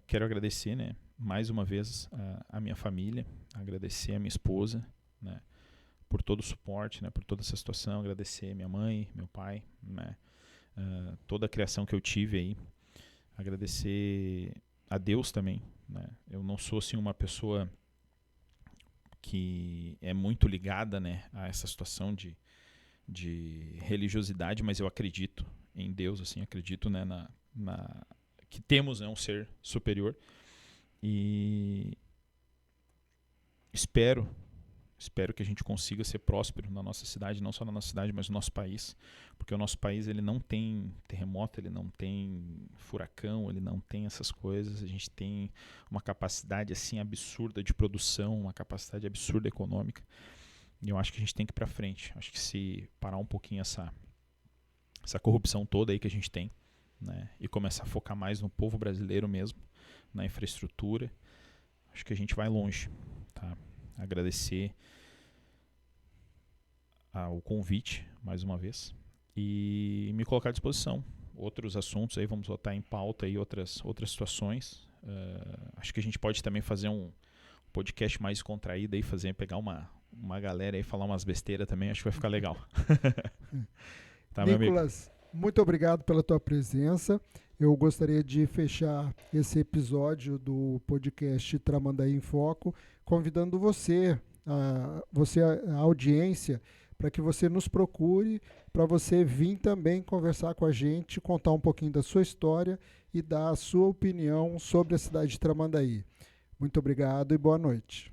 Quero agradecer, né? Mais uma vez a minha família, agradecer a minha esposa, né? Por todo o suporte, né? Por toda essa situação, agradecer minha mãe, meu pai, né? Toda a criação que eu tive aí, agradecer a Deus também, né? Eu não sou, assim, uma pessoa que é muito ligada, né, a essa situação de religiosidade, mas eu acredito em Deus, assim, acredito, né, que temos, né, um ser superior, e espero que a gente consiga ser próspero na nossa cidade, não só na nossa cidade, mas no nosso país, porque o nosso país ele não tem terremoto, ele não tem furacão, ele não tem essas coisas. A gente tem uma capacidade assim absurda de produção, uma capacidade absurda econômica, e eu acho que a gente tem que ir para frente. Acho que se parar um pouquinho essa corrupção toda aí que a gente tem, né, e começar a focar mais no povo brasileiro mesmo, na infraestrutura, acho que a gente vai longe, tá? Agradecer o convite mais uma vez e me colocar à disposição. Outros assuntos aí, vamos botar em pauta aí outras situações. Acho que a gente pode também fazer um podcast mais contraído aí, pegar uma galera aí, falar umas besteiras também, acho que vai ficar legal. Tá, Nicolas, muito obrigado pela tua presença. Eu gostaria de fechar esse episódio do podcast Tramandaí em Foco, convidando você, a audiência, para que você nos procure, para você vir também conversar com a gente, contar um pouquinho da sua história e dar a sua opinião sobre a cidade de Tramandaí. Muito obrigado e boa noite.